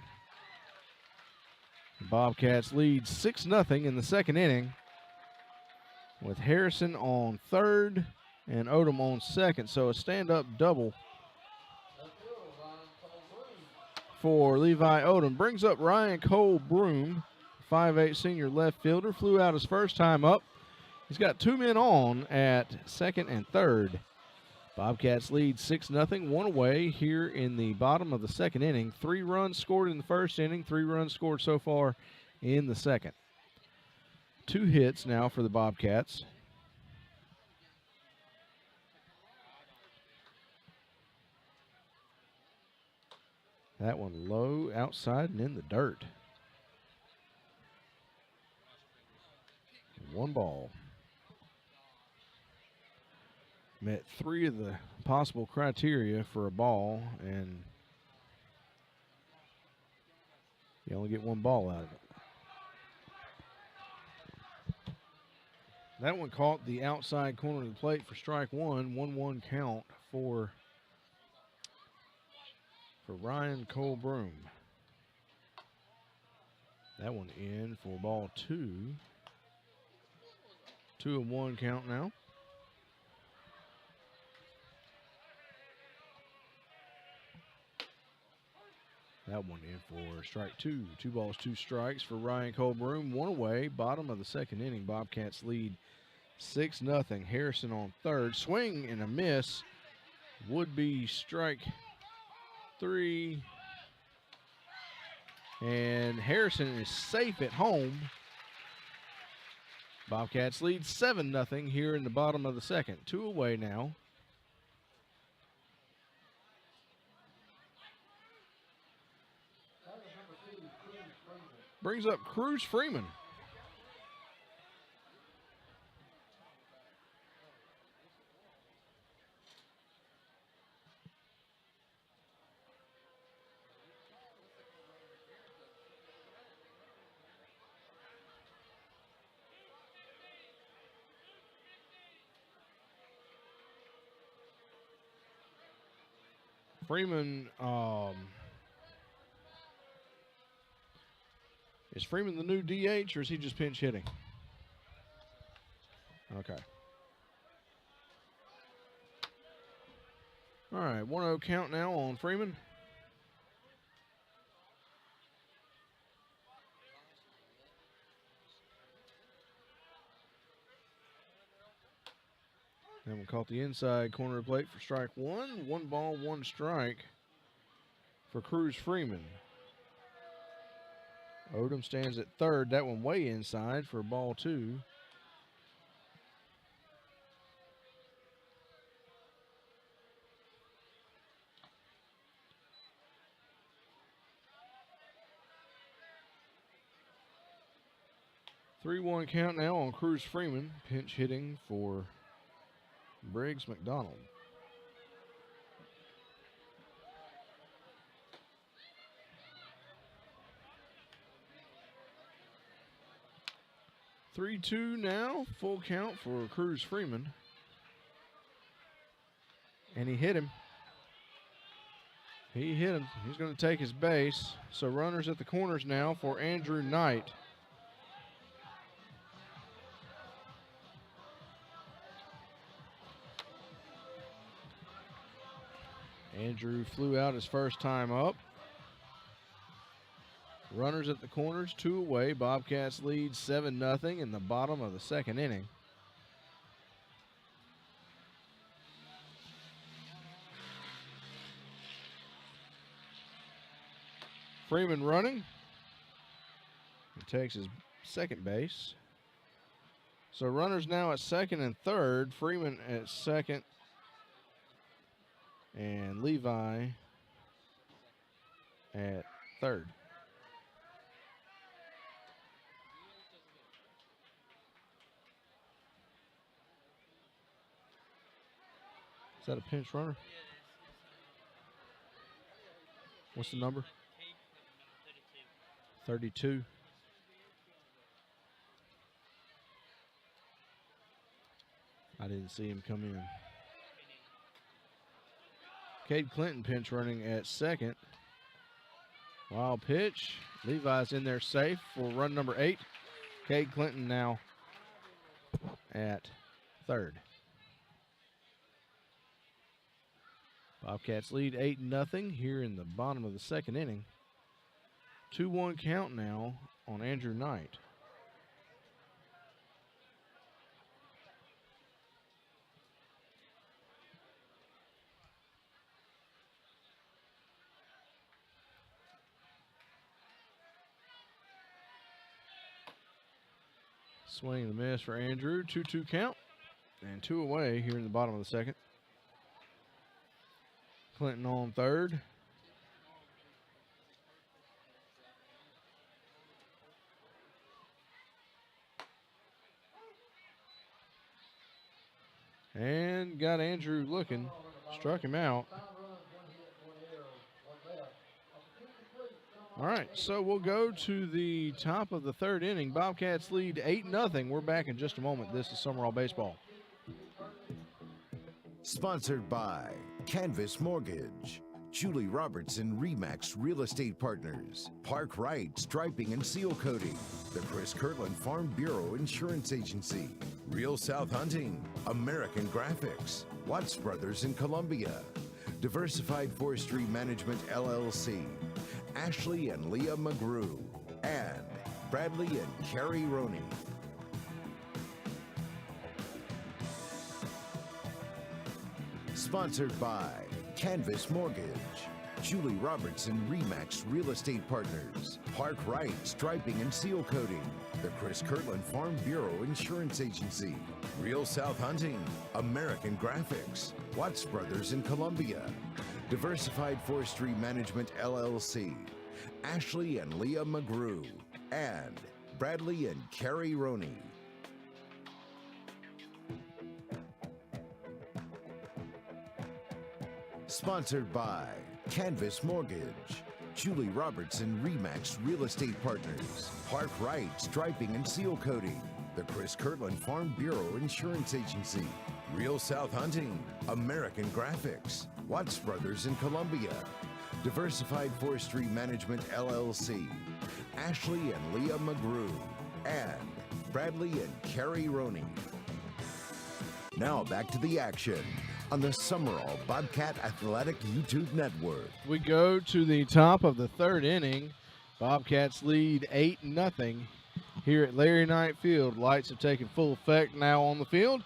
The Bobcats lead 6-0 in the second inning with Harrison on third and Odom on second. So a stand-up double for Levi Odom. Brings up Ryan Cole Broom, 5'8" senior left fielder. Flew out his first time up. He's got two men on at second and third. Bobcats lead 6-0, one away here in the bottom of the second inning. 3 runs scored in the first inning, 3 runs scored so far in the second. 2 hits now for the Bobcats. That one low, outside, and in the dirt. 1 ball. Met 3 of the possible criteria for a ball, and you only get 1 ball out of it. That one caught the outside corner of the plate for strike 1. 1-1 count for Ryan Cole Broom. That one in for ball 2. 2-1 count now. That one in for strike 2. 2 balls, 2 strikes for Ryan Cole Broom. 1 away. Bottom of the second inning. Bobcats lead 6-0. Harrison on third. Swing and a miss. Would be strike 3. And Harrison is safe at home. Bobcats lead 7-0 here in the bottom of the second. 2 away now. Brings up Cruz Freeman. Freeman, is Freeman the new DH, or is he just pinch hitting? Okay. All right, 1-0 count now on Freeman. And we caught the inside corner of the plate for strike 1. 1 ball, 1 strike for Cruz Freeman. Odom stands at third. That one way inside for ball 2. Three-one count now on Cruz Freeman. Pinch hitting for Briggs McDonald. Three-two now, full count for Cruz Freeman. And he hit him. He hit him. He's going to take his base. So runners at the corners now for Andrew Knight. Andrew flew out his first time up. Runners at the corners, 2 away. Bobcats lead 7-0 in the bottom of the second inning. Freeman running. He takes his second base. So runners now at second and third. Freeman at second. And Levi at third. Is that a pinch runner? What's the number? 32. I didn't see him come in. Cade Clinton pinch running at second. Wild pitch. Levi's in there safe for run number 8. Cade Clinton now at third. Bobcats lead 8-0 here in the bottom of the second inning. 2-1 count now on Andrew Knight. Swing and a miss for Andrew. 2-2 count. And 2 away here in the bottom of the second. Clinton on third. And got Andrew looking. Struck him out. All right, so we'll go to the top of the third inning. Bobcats lead 8-0. We're back in just a moment. This is Sumrall Baseball. Sponsored by Canvas Mortgage, Julie Robertson Remax Real Estate Partners, Park Wright Striping and Seal Coating, the Chris Kirtland Farm Bureau Insurance Agency, Real South Hunting, American Graphics, Watts Brothers in Columbia, Diversified Forestry Management LLC, Ashley and Leah McGrew, and Bradley and Carrie Roney. Sponsored by Canvas Mortgage, Julie Robertson Remax Real Estate Partners, Park Wright Striping and Seal Coating, the Chris Kirtland Farm Bureau Insurance Agency, Real South Hunting, American Graphics, Watts Brothers in Columbia, Diversified Forestry Management LLC, Ashley and Leah McGrew, and Bradley and Carrie Roney. Sponsored by Canvas Mortgage, Julie Robertson Remax Real Estate Partners, Park Wright Striping and Seal Coating, the Chris Kirtland Farm Bureau Insurance Agency, Real South Hunting, American Graphics, Watts Brothers in Columbia, Diversified Forestry Management LLC, Ashley and Leah McGrew, and Bradley and Carrie Roney. Now back to the action on the Sumrall Bobcat Athletic YouTube Network. We go to the top of the third inning. Bobcats lead 8-0 here at Larry Knight Field. Lights have taken full effect now on the field.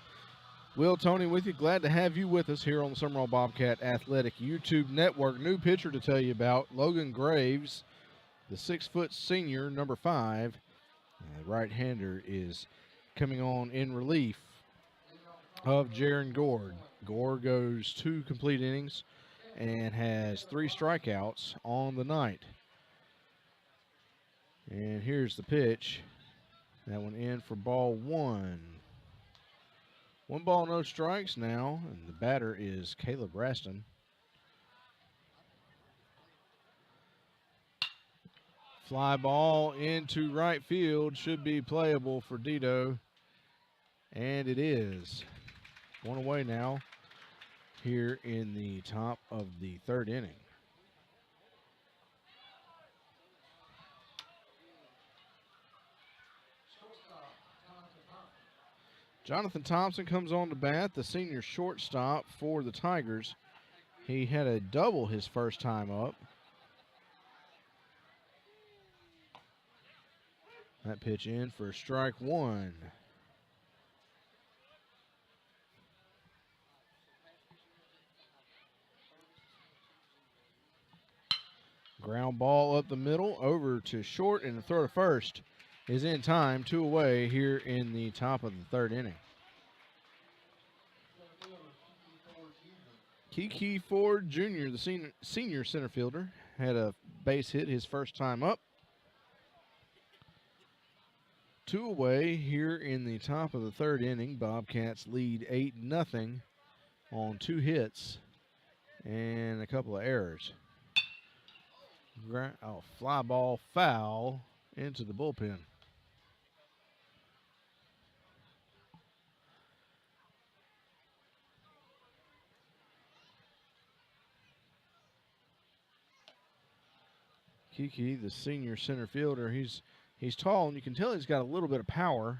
Will Tony with you. Glad to have you with us here on the Sumrall Bobcat Athletic YouTube Network. New pitcher to tell you about, Logan Graves, the 6-foot senior, number 5. The right-hander is coming on in relief of Jaron Gord. Gore goes 2 complete innings and has 3 strikeouts on the night. And here's the pitch. That one in for ball 1. 1 ball, no strikes now, and the batter is Caleb Raston. Fly ball into right field, should be playable for Dito, and it is. 1 away now here in the top of the third inning. Jonathan Thompson comes on to bat, the senior shortstop for the Tigers. He had a double his first time up. That pitch in for strike one. Ground ball up the middle, over to short, and the throw to first is in time. 2 away here in the top of the third inning. Kiki Ford Jr., the senior center fielder, had a base hit his first time up. 2 away here in the top of the third inning. Bobcats lead 8-0 on 2 hits and a couple of errors. Fly ball foul into the bullpen. Kiki, the senior center fielder, he's tall, and you can tell he's got a little bit of power.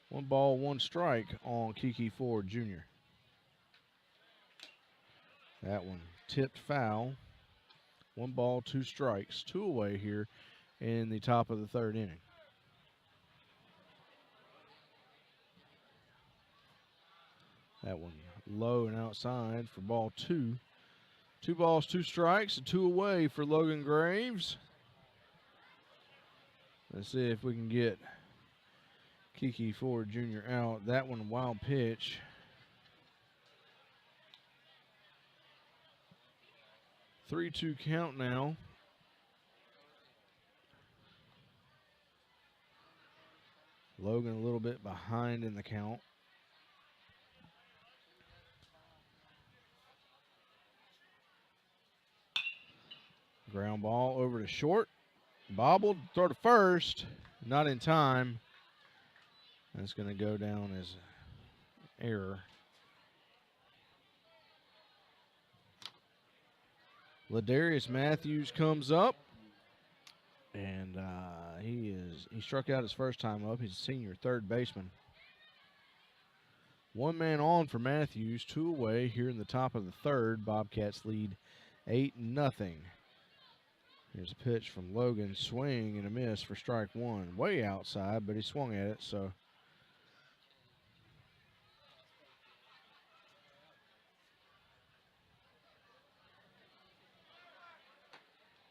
1 ball, 1 strike on Kiki Ford Jr. That one tipped foul. 1 ball, 2 strikes, 2 away here in the top of the third inning. That one low and outside for ball 2. 2 balls, 2 strikes, and 2 away for Logan Graves. Let's see if we can get Kiki Ford Jr. out. That one, a wild pitch. Three-two count now. Logan a little bit behind in the count. Ground ball over to short. Bobbled, throw to first. Not in time. That's going to go down as error. Ladarius Matthews comes up, and he struck out his first time up. He's a senior third baseman. 1 man on for Matthews, 2 away here in the top of the third. Bobcats lead 8-0. Here's a pitch from Logan, swing and a miss for strike 1. Way outside, but he swung at it, so.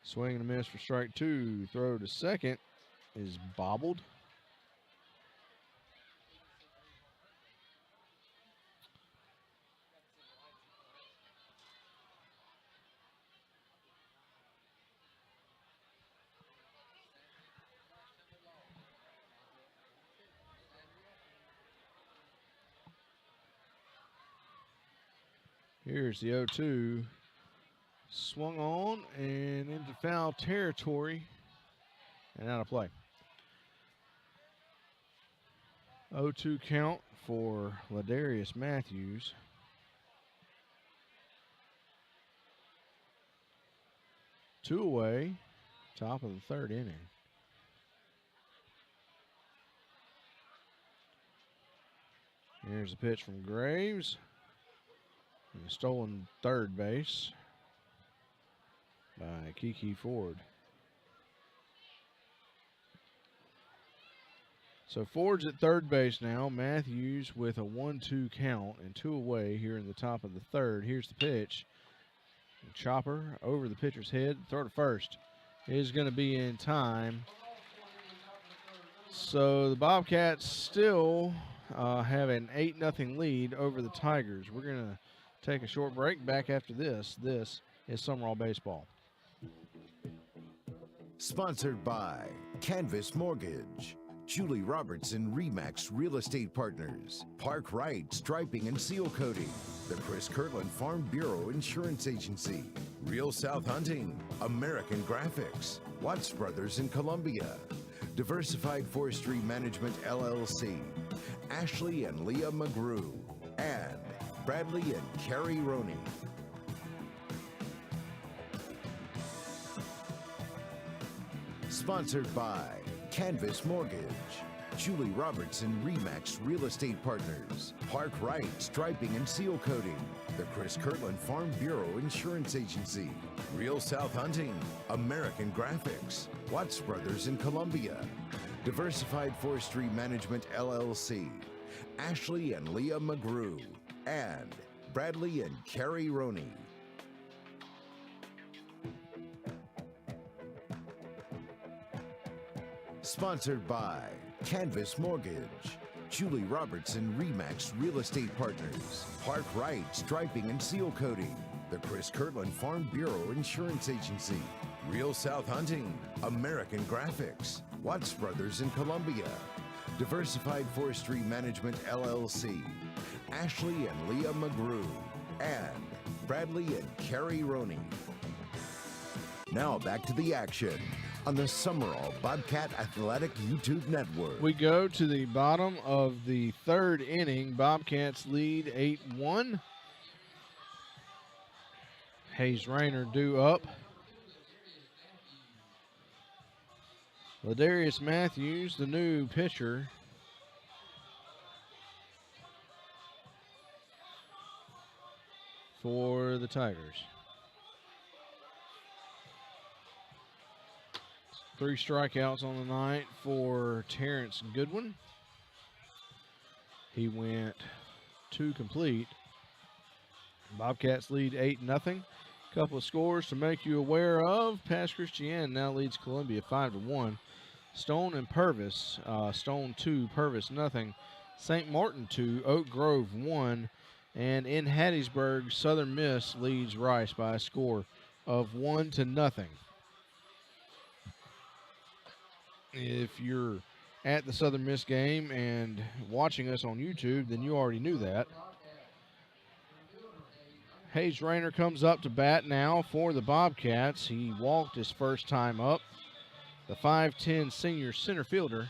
Swing and a miss for strike 2. Throw to second is bobbled. Here's the 0-2. Swung on and into foul territory and out of play. 0-2 count for Ladarius Matthews. Two away, top of the third inning. Here's a pitch from Graves. And stolen third base by Kiki Ford. So Ford's at third base now. Matthews with a 1-2 count and 2 away here in the top of the third. Here's the pitch. Chopper over the pitcher's head. Throw to first is going to be in time. So the Bobcats still have an 8-0 lead over the Tigers. We're going to take a short break. Back after this. This is Sumrall Baseball. Sponsored by Canvas Mortgage, Julie Robertson Remax Real Estate Partners, Park Wright Striping and Seal Coating, the Chris Kirtland Farm Bureau Insurance Agency, Real South Hunting, American Graphics, Watts Brothers in Columbia, Diversified Forestry Management LLC, Ashley and Leah McGrew, and Bradley and Carrie Roney. Sponsored by Canvas Mortgage, Julie Robertson Remax Real Estate Partners, Park Wright Striping and Seal Coating, the Chris Kirtland Farm Bureau Insurance Agency, Real South Hunting, American Graphics, Watts Brothers in Columbia, Diversified Forestry Management LLC, Ashley and Leah McGrew, and Bradley and Carrie Roney. Sponsored by Canvas Mortgage, Julie Robertson Remax Real Estate Partners, Park Wright Striping and Seal Coating, the Chris Kirtland Farm Bureau Insurance Agency, Real South Hunting, American Graphics, Watts Brothers in Columbia, Diversified Forestry Management LLC, Ashley and Leah McGrew, and Bradley and Carrie Roney. Now back to the action on the Sumrall Bobcat Athletic YouTube Network. We go to the bottom of the third inning. Bobcats lead 8-1. Hayes Rayner due up. Ladarius Matthews, the new pitcher. For the Tigers. 3 strikeouts on the night for Terrence Goodwin. He went 2 complete. Bobcats lead 8-0. Couple of scores to make you aware of. Pass Christian now leads Columbia 5-1. Stone and Purvis, Stone 2, Purvis nothing. St. Martin 2, Oak Grove 1. And in Hattiesburg, Southern Miss leads Rice by a score of 1-0. If you're at the Southern Miss game and watching us on YouTube, then you already knew that. Hayes Rayner comes up to bat now for the Bobcats. He walked his first time up. The 5'10" senior center fielder.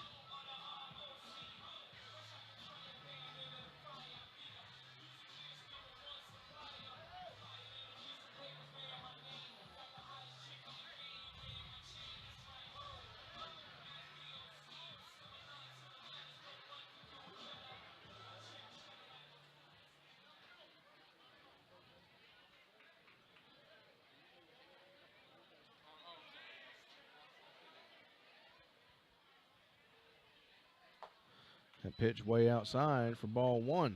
That pitch way outside for ball 1.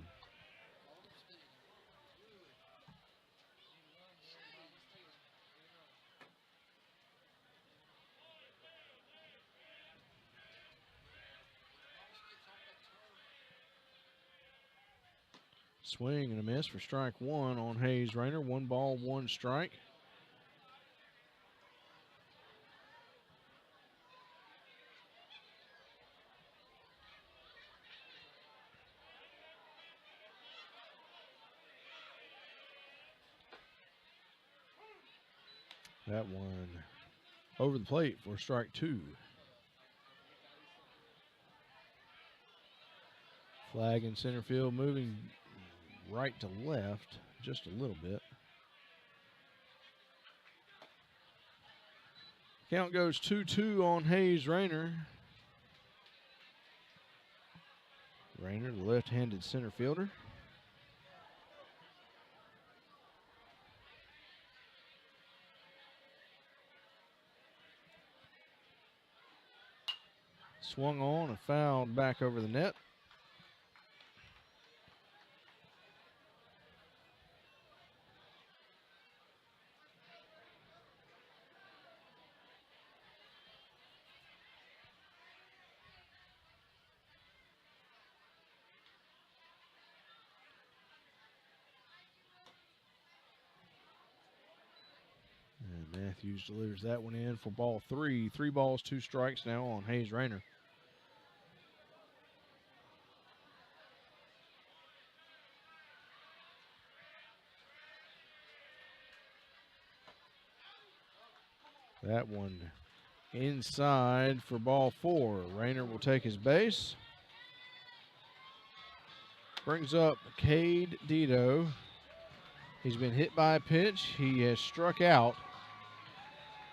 Swing and a miss for strike 1 on Hayes Rayner. 1 ball, 1 strike. That one over the plate for strike 2. Flag in center field, moving right to left just a little bit. Count goes 2-2 on Hayes Rayner. Rayner, the left-handed center fielder. Swung on and fouled back over the net. And Matthews delivers that one in for ball 3. 3 balls, 2 strikes now on Hayes Rayner. That one inside for ball 4. Rayner will take his base. Brings up Cade Dito. He's been hit by a pitch. He has struck out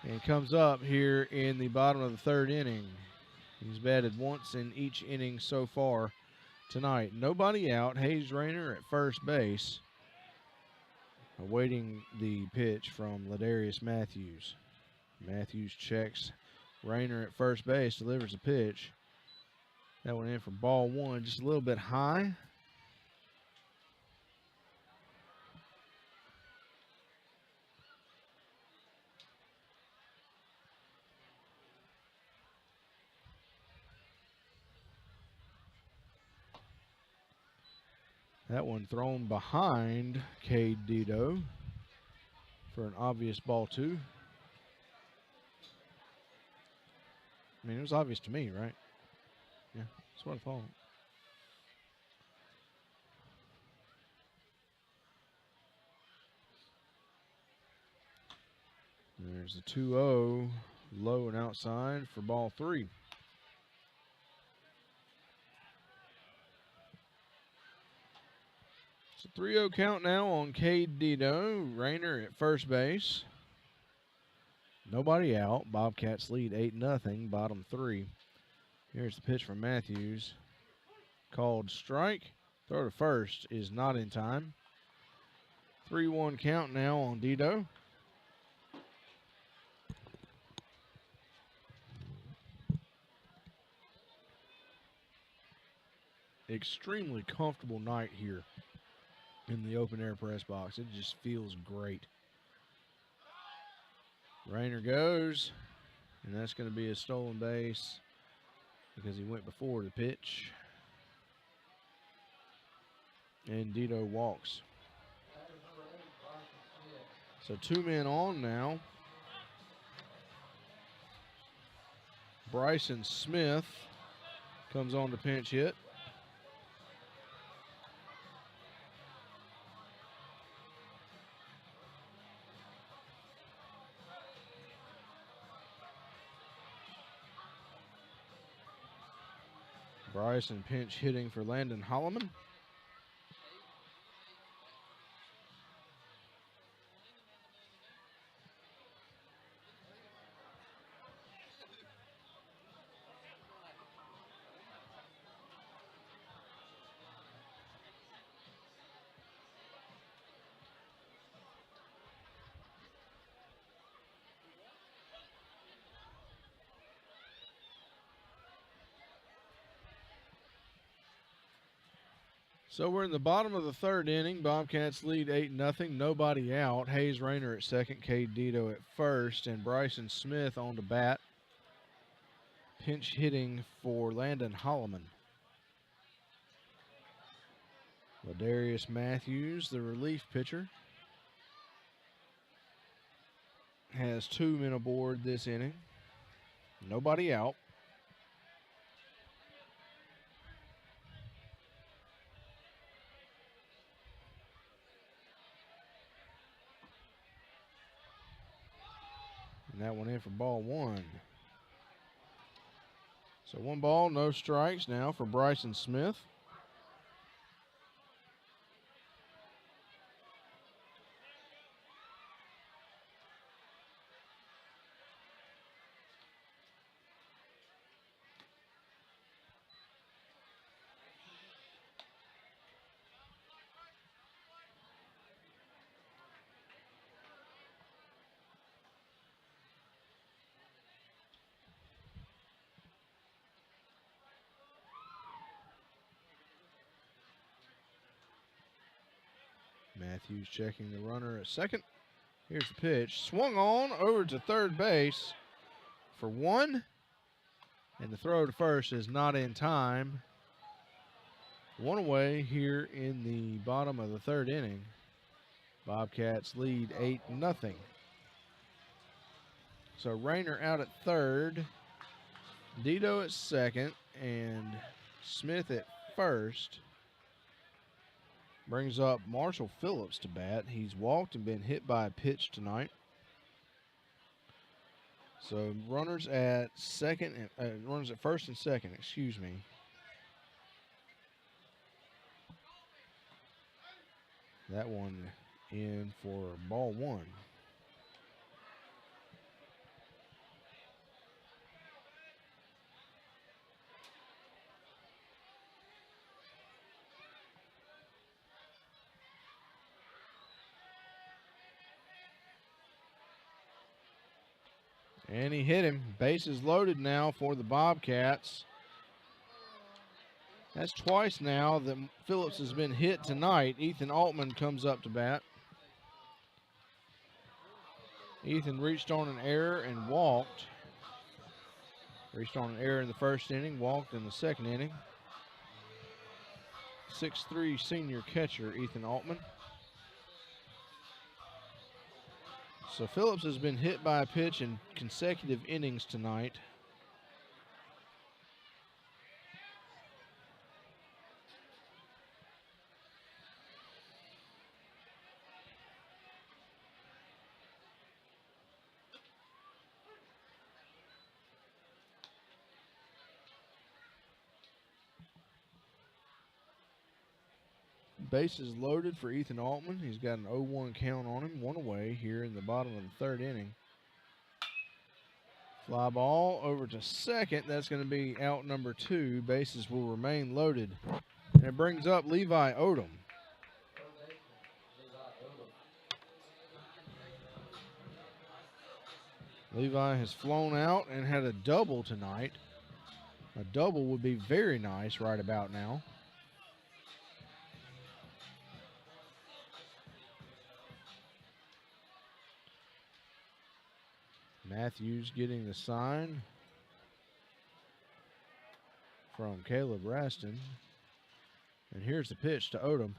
and comes up here in the bottom of the 3rd inning. He's batted once in each inning so far tonight. Nobody out. Hayes Rayner at first base. awaiting the pitch from Ladarius Matthews. Matthews checks Rayner at first base, delivers a pitch. That went in for ball one, just a little bit high. That one thrown behind Cade Dito for an obvious ball two. I mean, it was obvious to me, right? Yeah, that's what I thought. There's the 2-0, low and outside for ball three. It's a 3-0 count now on Cade Dito. Rayner at first base. Nobody out. Bobcats lead 8-0, bottom three. Here's the pitch from Matthews. Called strike. Throw to first is not in time. 3-1 count now on Dito. Extremely comfortable night here in the open air press box. It just feels great. Rayner goes, and that's going to be a stolen base because he went before the pitch. And Dito walks. So 2 men on now. Bryson Smith comes on to pinch hit. Bryson pinch hitting for Landon Holloman. So we're in the bottom of the third inning. Bobcats lead 8-0. Nobody out. Hayes Rayner at second, Cade Dito at first, and Bryson Smith on to bat. Pinch hitting for Landon Holloman. Ladarius Matthews, the relief pitcher, has 2 men aboard this inning. Nobody out. And that one in for ball one. So 1 ball, no strikes now for Bryson Smith. Matthews checking the runner at second. Here's the pitch. Swung on over to third base for 1. And the throw to first is not in time. 1 away here in the bottom of the third inning. Bobcats lead 8-0. So Rayner out at third. Dito at second. And Smith at first. Brings up Marshall Phillips to bat. He's walked and been hit by a pitch tonight. So runners at second, runners at first and second, excuse me. That one in for ball one. And he hit him. Bases loaded now for the Bobcats. That's twice now that Phillips has been hit tonight. Ethan Altman comes up to bat. Ethan reached on an error and walked. Reached on an error in the first inning, walked in the second inning. 6'3" senior catcher, Ethan Altman. So Phillips has been hit by a pitch in consecutive innings tonight. Bases loaded for Ethan Altman. He's got an 0-1 count on him, one away here in the bottom of the third inning. Fly ball over to second. That's going to be out number 2. Bases will remain loaded. And it brings up Levi Odom. Levi has flown out and had a double tonight. A double would be very nice right about now. Matthews getting the sign from Caleb Raston. And here's the pitch to Odom.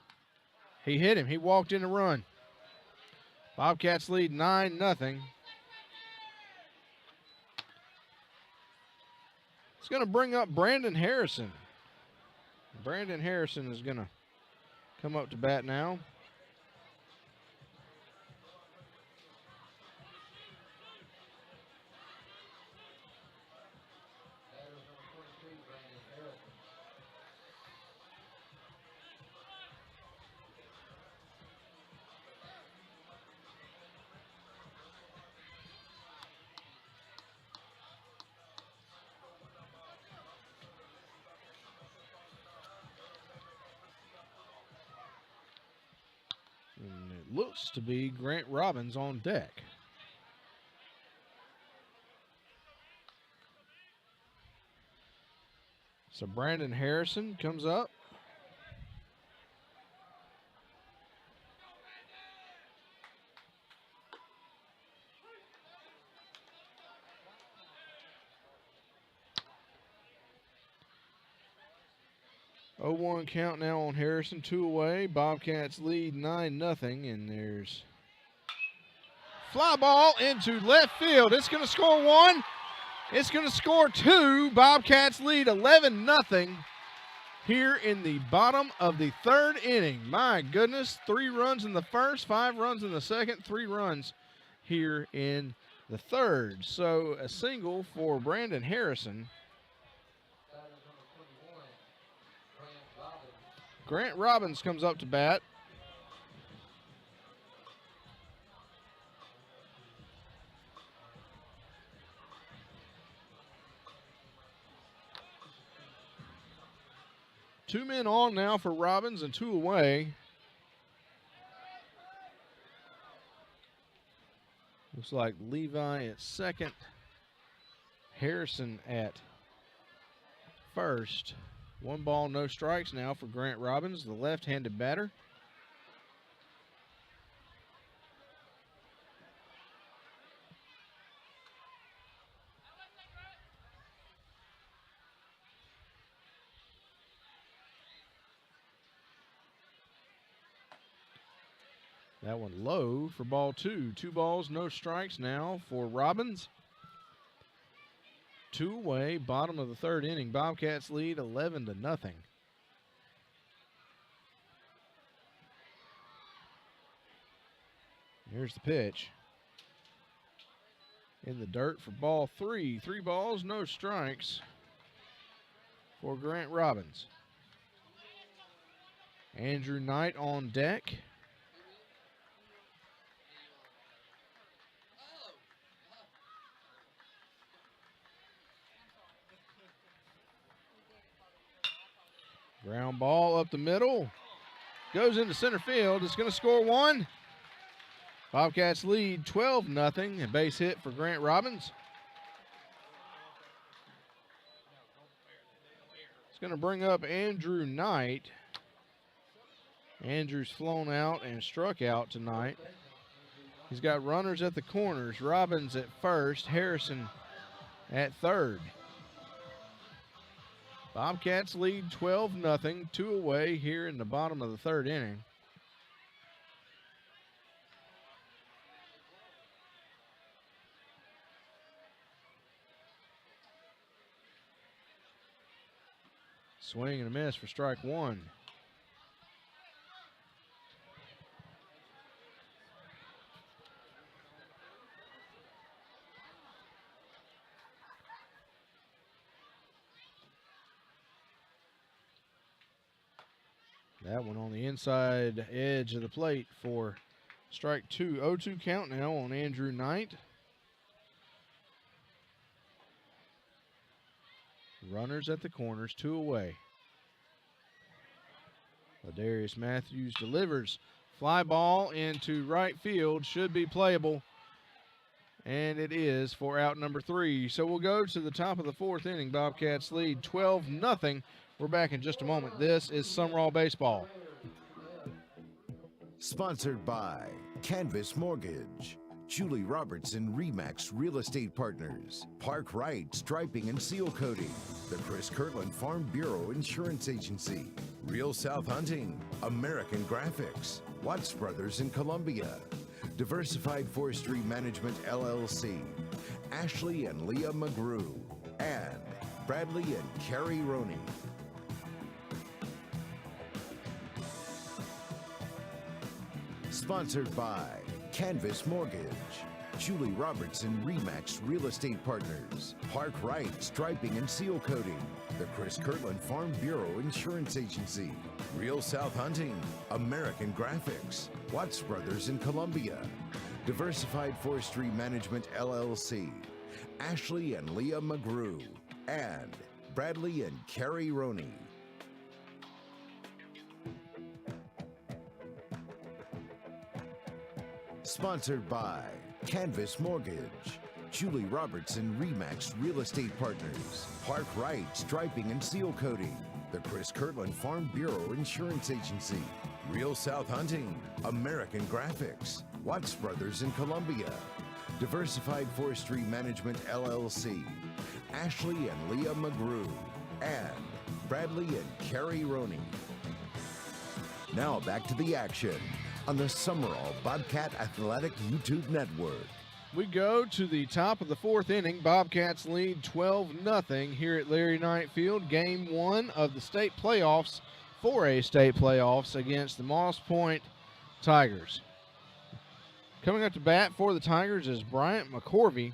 He hit him. He walked in the run. Bobcats lead 9-0. It's going to bring up Brandon Harrison. Brandon Harrison is going to come up to bat now. And it looks to be Grant Robbins on deck. So Brandon Harrison comes up. Oh, 1 count now on Harrison, 2 away. Bobcats lead 9-0, and there's fly ball into left field. It's going to score 1. It's going to score 2. Bobcats lead 11-0 here in the bottom of the third inning. My goodness, 3 runs in the first, 5 runs in the second, 3 runs here in the third. So a single for Brandon Harrison. Grant Robbins comes up to bat. Two men on now for Robbins and 2 away. Looks like Levi at second, Harrison at first. 1 ball, no strikes now for Grant Robbins, the left-handed batter. That one low for ball 2. 2 balls, no strikes now for Robbins. 2 away, bottom of the third inning. Bobcats lead 11-0. Here's the pitch. In the dirt for ball 3. 3 balls, no strikes for Grant Robbins. Andrew Knight on deck. Ground ball up the middle. Goes into center field. It's going to score 1. Bobcats lead 12-0. A base hit for Grant Robbins. It's going to bring up Andrew Knight. Andrew's flown out and struck out tonight. He's got runners at the corners. Robbins at first, Harrison at third. Bobcats lead 12-0, 2 away here in the bottom of the third inning. Swing and a miss for strike one. That one on the inside edge of the plate for strike two. 0-2 count now on Andrew Knight. Runners at the corners, 2 away. Ladarius Matthews delivers. Fly ball into right field, should be playable. And it is for out number 3. So we'll go to the top of the 4th inning. Bobcats lead 12-0. We're back in just a moment. This is Sumrall Baseball. Sponsored by Canvas Mortgage, Julie Robertson Remax Real Estate Partners, Park Right Striping and Seal Coating, the Chris Kirtland Farm Bureau Insurance Agency, Real South Hunting, American Graphics, Watts Brothers in Columbia, Diversified Forestry Management LLC, Ashley and Leah McGrew, and Bradley and Carrie Roney. Sponsored by Canvas Mortgage, Julie Robertson Remax Real Estate Partners, Park Right Striping and Seal Coating, the Chris Kirtland Farm Bureau Insurance Agency, Real South Hunting, American Graphics, Watts Brothers in Columbia, Diversified Forestry Management LLC, Ashley and Leah McGrew, and Bradley and Carrie Roney. Sponsored by Canvas Mortgage, Julie Robertson Remax Real Estate Partners, Park Right Striping and Seal Coating, the Chris Kirtland Farm Bureau Insurance Agency, Real South Hunting, American Graphics, Watts Brothers in Columbia, Diversified Forestry Management LLC, Ashley and Leah McGrew, and Bradley and Carrie Roney. Now back to the action on the Sumrall Bobcat Athletic YouTube Network. We go to the top of the 4th inning. Bobcats lead 12-0 here at Larry Knight Field. Game 1 of the state playoffs, 4A state playoffs against the Moss Point Tigers. Coming up to bat for the Tigers is Bryant McCorvey.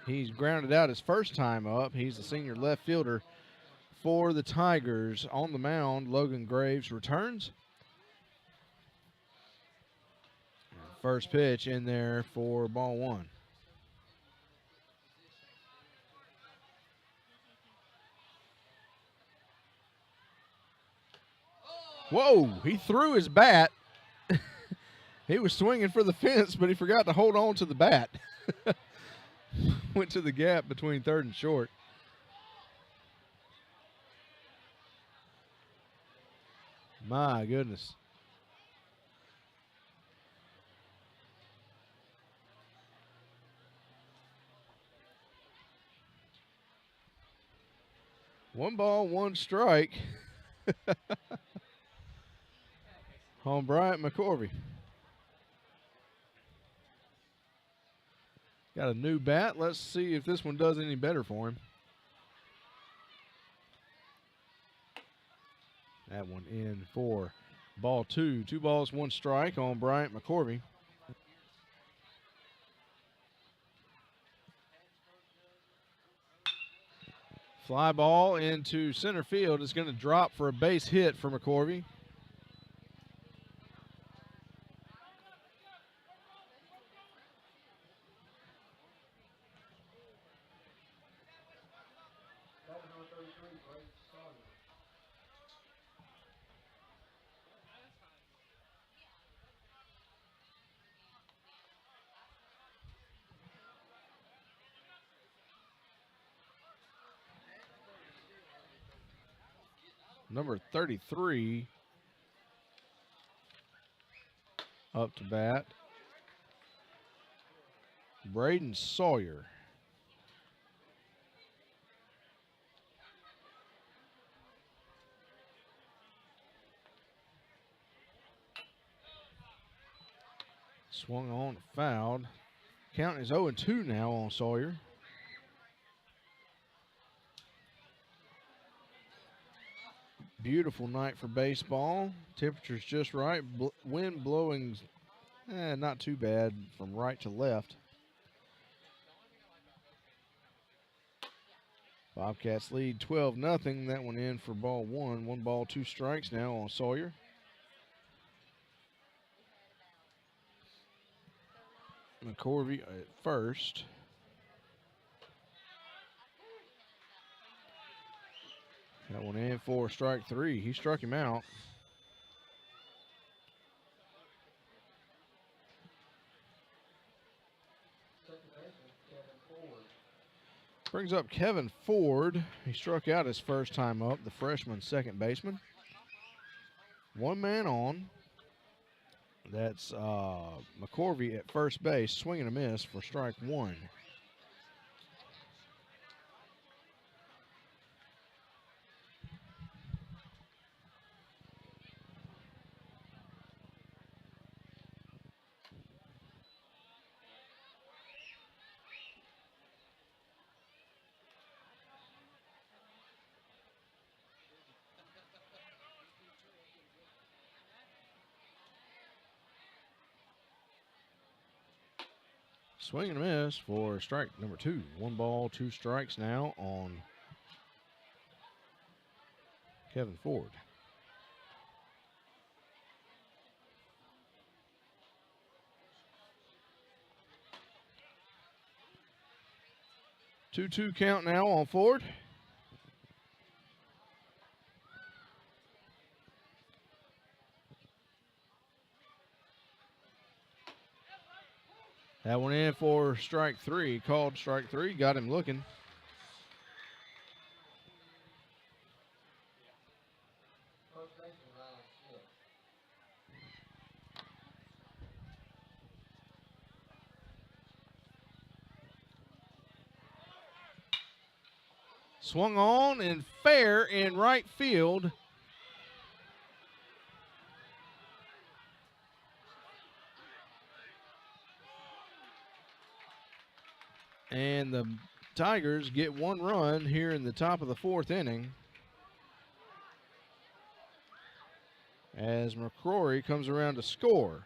He's grounded out his first time up. He's the senior left fielder for the Tigers. On the mound, Logan Graves returns. First pitch in there for ball 1. Whoa, he threw his bat. He was swinging for the fence, but he forgot to hold on to the bat. Went to the gap between third and short. My goodness. One ball, one strike on Bryant McCorvey. Got a new bat. Let's see if this one does any better for him. That one in for ball 2. 2 balls, 1 strike on Bryant McCorvey. Fly ball into center field is going to drop for a base hit for McCorvey. number 33 up to bat. Braden Sawyer. Swung on, fouled. Count is 0-2 now on Sawyer. Beautiful night for baseball. Temperature's just right. Wind blowing not too bad from right to left. Bobcats lead 12-0. That one in for ball one. 1 ball, 2 strikes now on Sawyer. McCorvey at first. That one in for strike 3. He struck him out. Brings up Kevin Ford. He struck out his first time up, the freshman second baseman. 1 man on. That's McCorvey at first base, swing and a miss for strike 1. Swing and a miss for strike number 2. 1 ball, 2 strikes now on Kevin Ford. Two count now on Ford. That one in for strike 3. Called strike 3. Got him looking. Swung on and fair in right field. And the Tigers get 1 run here in the top of the 4th inning, as McCrory comes around to score.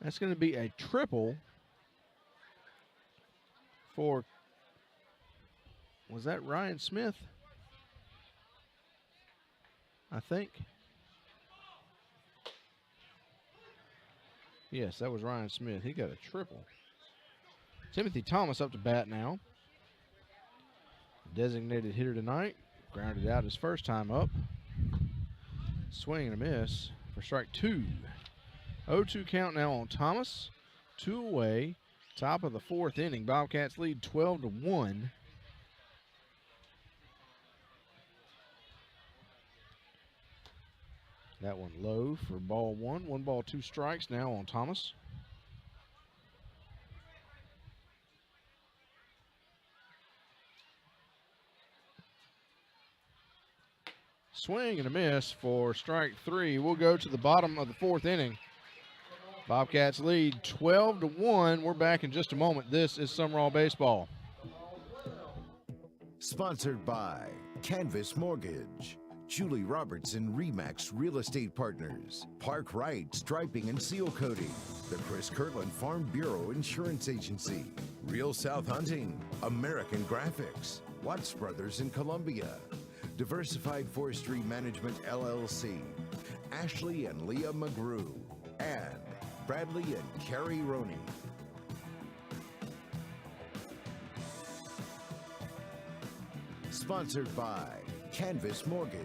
That's going to be a triple for, was that Ryan Smith? I think. Yes, that was Ryan Smith. He got a triple. Timothy Thomas up to bat now. Designated hitter tonight. Grounded out his first time up. Swing and a miss for strike 2. 0-2 count now on Thomas. 2 away. Top of the 4th inning. Bobcats lead 12-1. That one low for ball 1. 1 ball, 2 strikes now on Thomas. Swing and a miss for strike 3. We'll go to the bottom of the 4th inning. Bobcats lead 12-1. We're back in just a moment. This is Sumrall Baseball. Sponsored by Canvas Mortgage, Julie Robertson Remax Real Estate Partners, Park Right Striping and Seal Coating, the Chris Kirtland Farm Bureau Insurance Agency, Real South Hunting, American Graphics, Watts Brothers in Columbia, Diversified Forestry Management LLC, Ashley and Leah McGrew, and Bradley and Carrie Roney. Sponsored by Canvas Mortgage,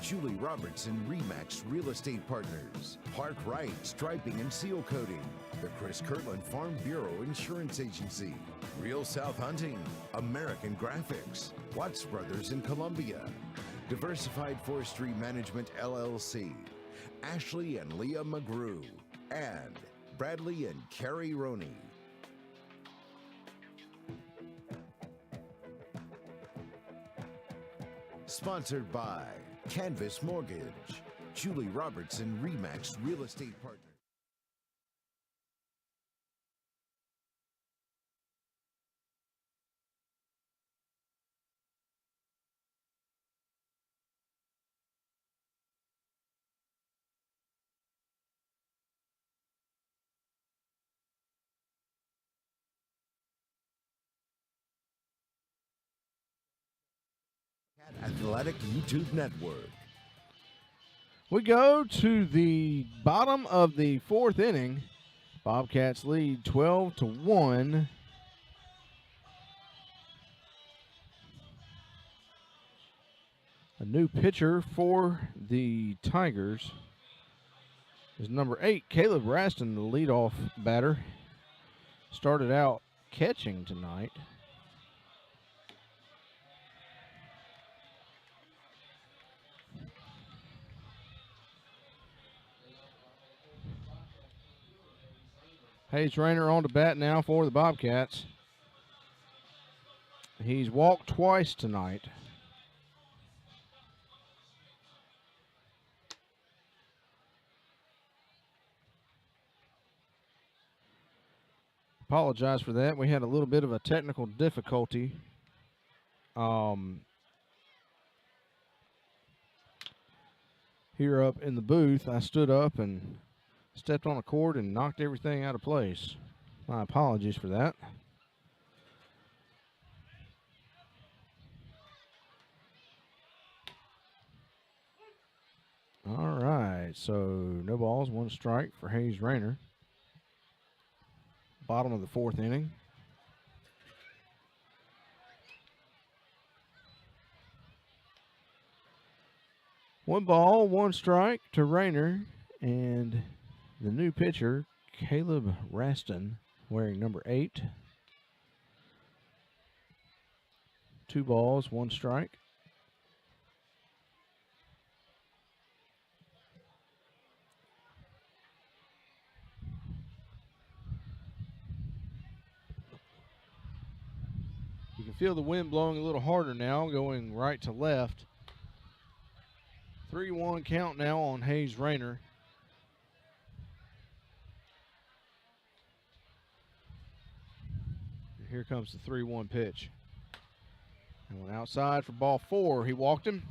Julie Robertson Remax Real Estate Partners, Park Right Striping and Seal Coating, the Chris Kirtland Farm Bureau Insurance Agency, Real South Hunting, American Graphics, Watts Brothers in Columbia, Diversified Forestry Management LLC, Ashley and Leah McGrew, and Bradley and Carrie Roney. Sponsored by Canvas Mortgage, Julie Robertson Remax Real Estate Partners. Athletic YouTube Network. We go to the bottom of the fourth inning. Bobcats lead 12-1. A new pitcher for the Tigers is number 8, Caleb Raston, the leadoff batter. Started out catching tonight. Hayes Rayner on to bat now for the Bobcats. He's walked twice tonight. Apologize for that. We had a little bit of a technical difficulty. Here up in the booth, I stood up and stepped on a cord and knocked everything out of place. My apologies for that. All right, so no balls, 1 strike for Hayes Rayner. Bottom of the fourth inning. One ball, 1 strike to Rayner, and the new pitcher, Caleb Raston, wearing number 8. 2 balls, 1 strike. You can feel the wind blowing a little harder now, going right to left. 3-1 count now on Hayes Rayner. Here comes the 3-1 pitch. And went outside for ball 4. He walked him.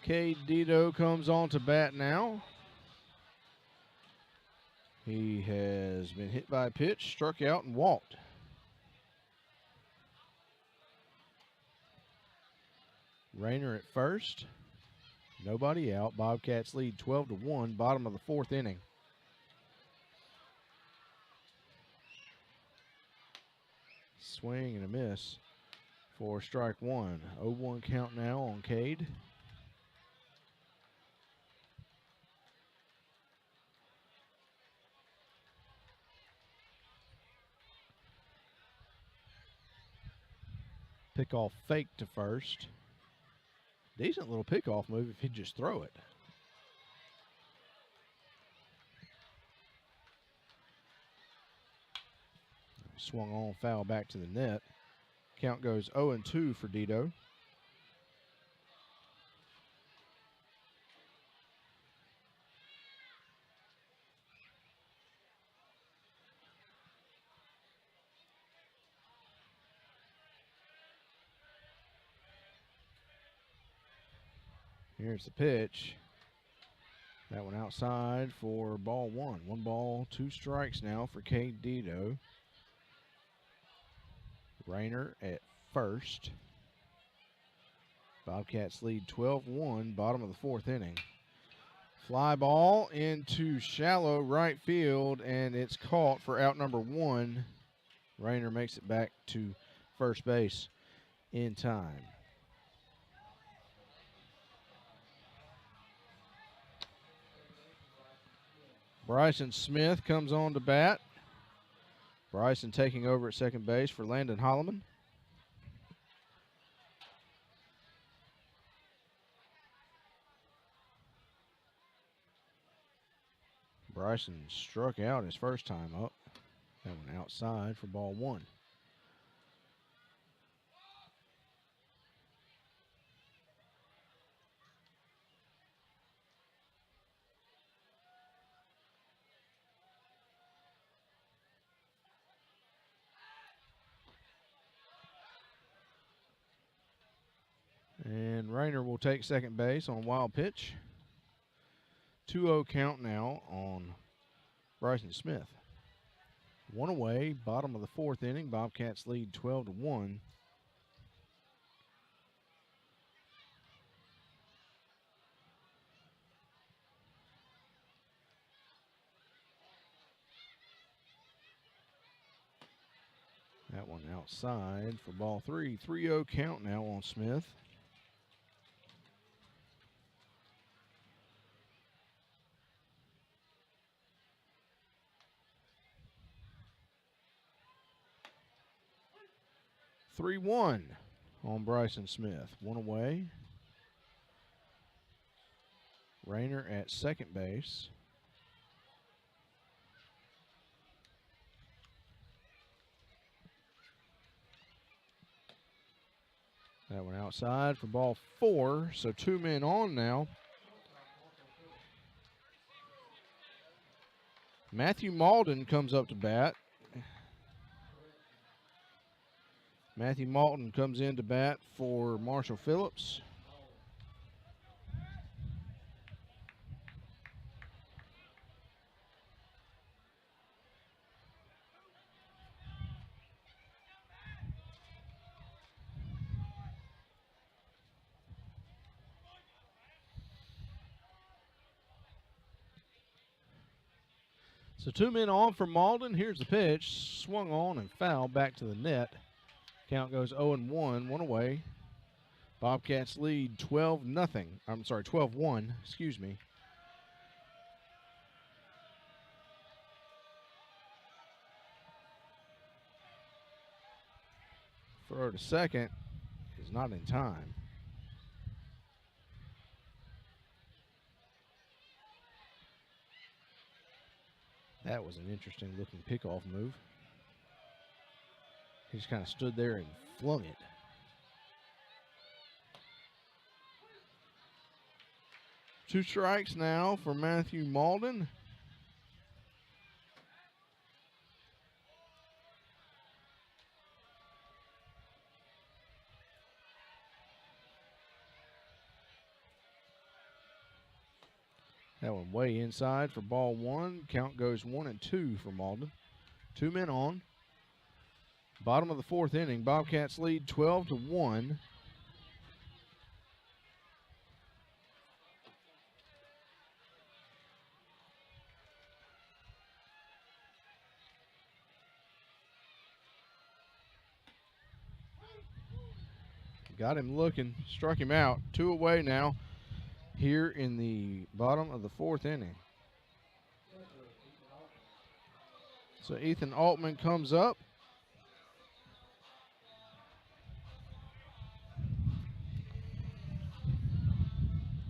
Cade Dito comes on to bat now. He has been hit by a pitch, struck out, and walked. Rayner at first. Nobody out. Bobcats lead 12-1, bottom of the fourth inning. Swing and a miss for strike 1. 0-1 count now on Cade. Pickoff fake to first. Decent little pickoff move if he'd just throw it. Swung on, foul back to the net. Count goes 0-2 for Dito. Here's the pitch. That one outside for ball 1. 1 ball, 2 strikes now for Cade Dito. Rayner at first. Bobcats lead 12-1, bottom of the fourth inning. Fly ball into shallow right field, and it's caught for out number 1. Rayner makes it back to first base in time. Bryson Smith comes on to bat. Bryson taking over at second base for Landon Holloman. Bryson struck out his first time up. That one outside for ball one. And Rayner will take second base on a wild pitch. 2-0 count now on Bryson Smith. One away, bottom of the fourth inning. Bobcats lead 12-1. That one outside for ball three. 3-0 count now on Smith. Three-one on Bryson Smith. One away. Rayner at second base. That one outside for ball four. So 2 men on now. Matthew Malden comes up to bat. Matthew Malton comes in to bat for Marshall Phillips. So 2 men on for Malden. Here's the pitch. Swung on and foul back to the net. Count goes 0-1, one away. Bobcats lead 12-0. I'm sorry, 12-1, excuse me. Throw to second is not in time. That was an interesting looking pickoff move. He just kind of stood there and flung it. Two strikes now for Matthew Malden. That one way inside for ball one. Count goes 1-2 for Malden. 2 men on. Bottom of the fourth inning. Bobcats lead 12-1. Got him looking, struck him out. 2 away now here in the bottom of the fourth inning. So Ethan Altman comes up.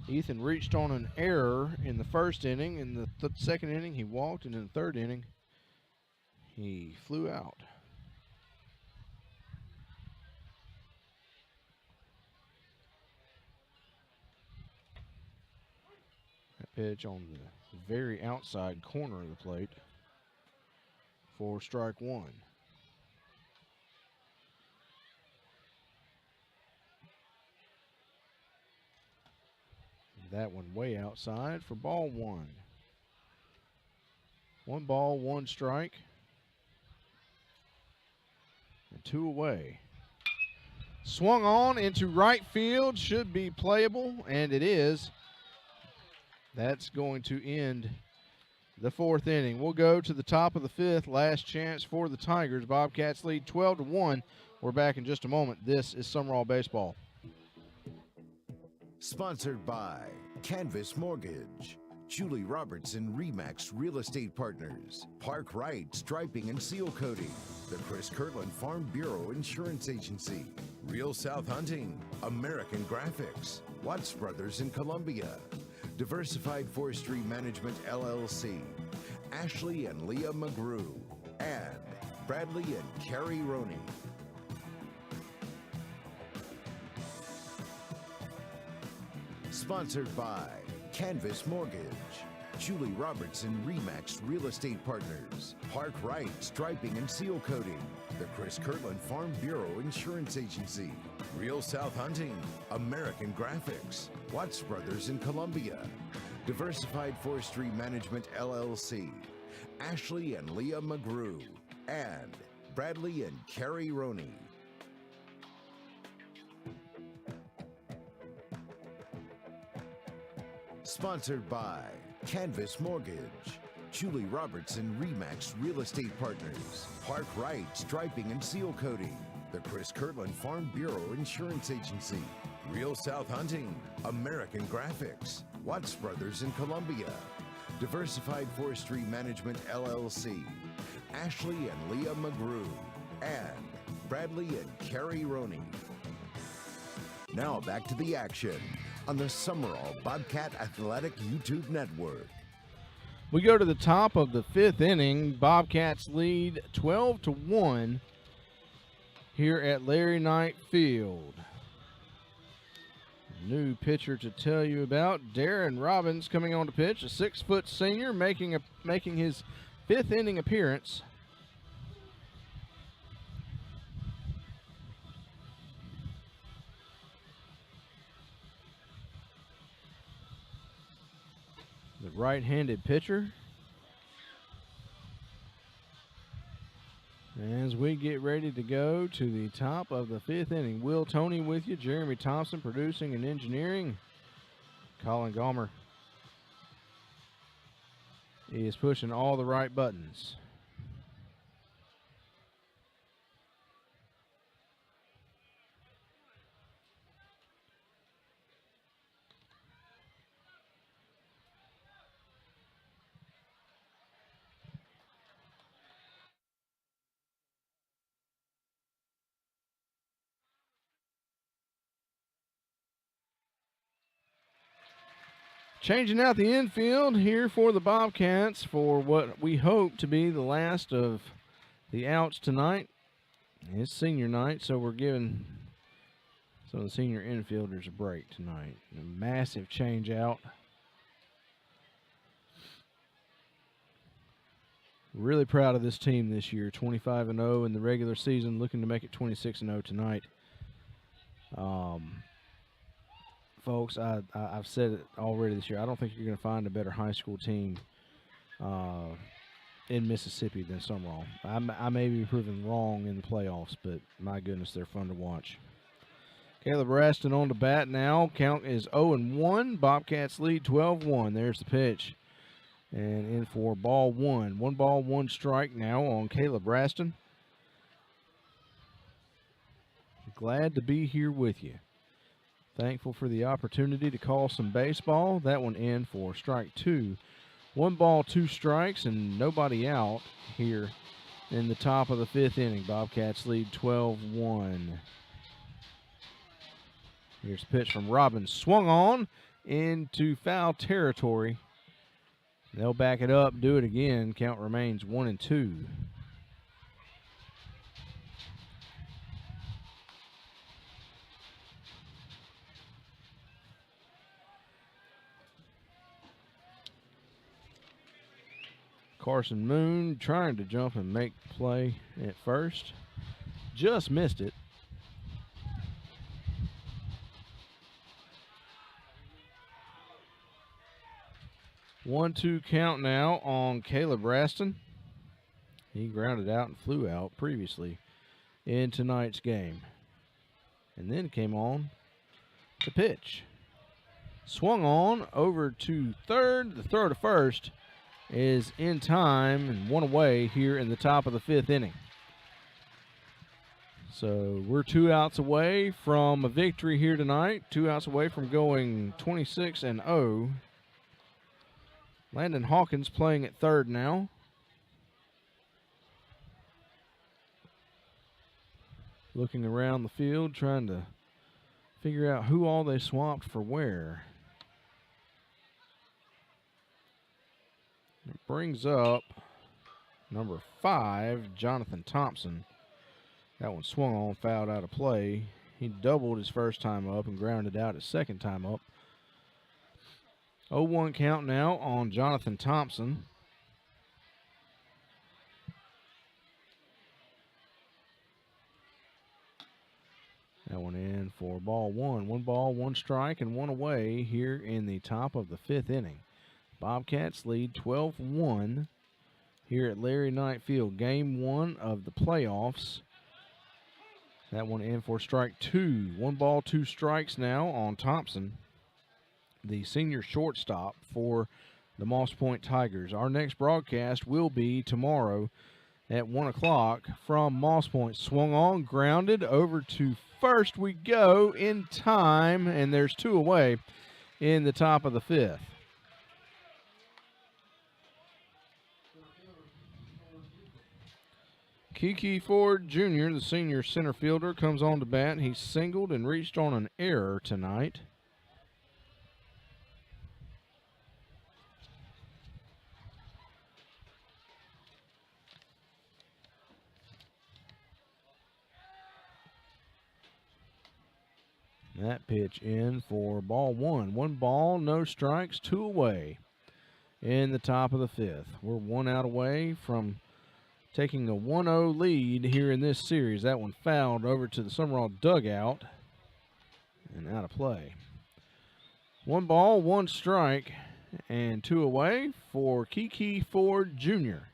Ethan reached on an error in the first inning. In the second inning, he walked, and in the third inning, he flew out. That pitch on the very outside corner of the plate for strike one. That one way outside for ball one. 1 ball, 1 strike. And 2 away. Swung on into right field. Should be playable, and it is. That's going to end the fourth inning. We'll go to the top of the fifth. Last chance for the Tigers. Bobcats lead 12-1. We're back in just a moment. This is Sumrall Baseball. Sponsored by Canvas Mortgage, Julie Robertson Remax Real Estate Partners, Park Right Striping and Seal Coating, the Chris Kirtland Farm Bureau Insurance Agency, Real South Hunting, American Graphics, Watts Brothers in Columbia, Diversified Forestry Management LLC, Ashley and Leah McGrew, and Bradley and Carrie Roney. Sponsored by Canvas Mortgage, Julie Robertson Remax Real Estate Partners, Park Right Striping and Seal Coating, the Chris Kirtland Farm Bureau Insurance Agency, Real South Hunting, American Graphics, Watts Brothers in Columbia, Diversified Forestry Management LLC, Ashley and Leah McGrew, and Bradley and Carrie Roney. Sponsored by Canvas Mortgage, Julie Robertson Remax Real Estate Partners, Park Right Striping and Seal Coating, the Chris Kirtland Farm Bureau Insurance Agency, Real South Hunting, American Graphics, Watts Brothers in Columbia, Diversified Forestry Management LLC, Ashley and Leah McGrew, and Bradley and Carrie Roney. Now back to the action on the Sumrall Bobcat Athletic YouTube Network. We go to the top of the 5th inning. Bobcats lead 12-1 here at Larry Knight Field. New pitcher to tell you about, Darren Robbins coming on to pitch, a 6-foot senior making his 5th inning appearance. The right-handed pitcher. As we get ready to go to the top of the 5th inning, Will Toney with you, Jeremy Thompson producing and engineering. Colin Gomer is pushing all the right buttons. Changing out the infield here for the Bobcats for what we hope to be the last of the outs tonight. It's senior night, so we're giving some of the senior infielders a break tonight. A massive change out. Really proud of this team this year. 25-0 in the regular season, looking to make it 26-0 tonight. Folks, I've said it already this year. I don't think you're going to find a better high school team in Mississippi than Sumrall. I may be proven wrong in the playoffs, but my goodness, they're fun to watch. Caleb Raston on to bat now. Count is 0-1. Bobcats lead 12-1. There's the pitch. And in for ball one. 1 ball, 1 strike now on Caleb Raston. Glad to be here with you. Thankful for the opportunity to call some baseball. That one in for strike 2. 1 ball, 2 strikes, and nobody out here in the top of the 5th inning. Bobcats lead 12-1. Here's a pitch from Robbins. Swung on into foul territory. They'll back it up, do it again. Count remains 1-2. Carson Moon trying to jump and make play at first. Just missed it. One-two count now on Caleb Raston. He grounded out and flew out previously in tonight's game. And then came on to pitch. Swung on over to third. The throw to first is in time and 1 away here in the top of the 5th inning. So we're 2 outs away from a victory here tonight. 2 outs away from going 26-0. Landon Hawkins playing at third now. Looking around the field, trying to figure out who all they swapped for where. It brings up number 5, Jonathan Thompson. That one swung on, fouled out of play. He doubled his first time up and grounded out his second time up. 0-1 count now on Jonathan Thompson. That one in for ball one. 1 ball, 1 strike, and 1 away here in the top of the 5th inning. Bobcats lead 12-1 here at Larry Knight Field. Game 1 of the playoffs. That one in for strike 2. 1 ball, 2 strikes now on Thompson, the senior shortstop for the Moss Point Tigers. Our next broadcast will be tomorrow at 1 o'clock from Moss Point. Swung on, grounded, over to first we go in time, and there's 2 away in the top of the 5th. Kiki Ford Jr., the senior center fielder, comes on to bat. He's singled and reached on an error tonight. That pitch in for ball 1. 1 ball, no strikes, 2 away in the top of the 5th. We're 1 out away from taking a 1-0 lead here in this series. That one fouled over to the Sumrall dugout and out of play. 1 ball, 1 strike, and 2 away for Kiki Ford Jr.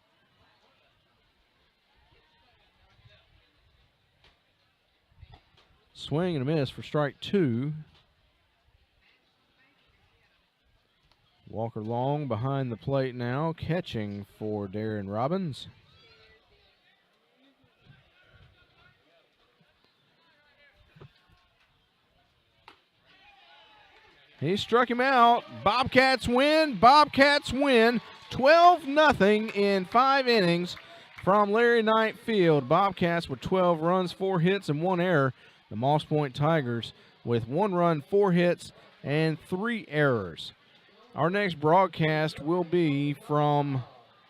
Swing and a miss for strike 2. Walker Long behind the plate now, catching for Darren Robbins. He struck him out. Bobcats win. Bobcats win 12-0 in 5 innings from Larry Knight Field. Bobcats with 12 runs, 4 hits, and 1 error. The Moss Point Tigers with 1 run, 4 hits, and 3 errors. Our next broadcast will be from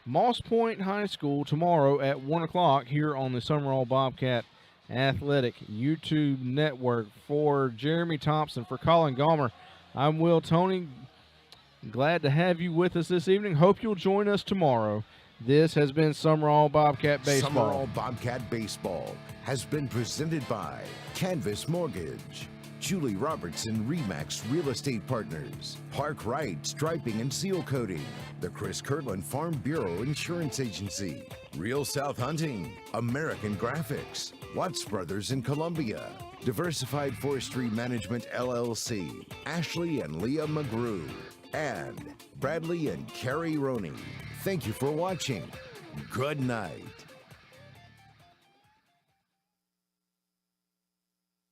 Moss Point High School tomorrow at 1 o'clock here on the Sumrall Bobcat Athletic YouTube Network. For Jeremy Thompson, for Colin Gallmer, I'm Will Tony. Glad to have you with us this evening. Hope you'll join us tomorrow. This has been Sumrall Bobcat Baseball. Sumrall Bobcat Baseball has been presented by Canvas Mortgage, Julie Robertson Remax Real Estate Partners, Park Wright Striping and Seal Coating, the Chris Kirtland Farm Bureau Insurance Agency, Real South Hunting, American Graphics, Watts Brothers in Columbia, Diversified Forestry Management LLC, Ashley and Leah McGrew, and Bradley and Carrie Roney. Thank you for watching. Good night.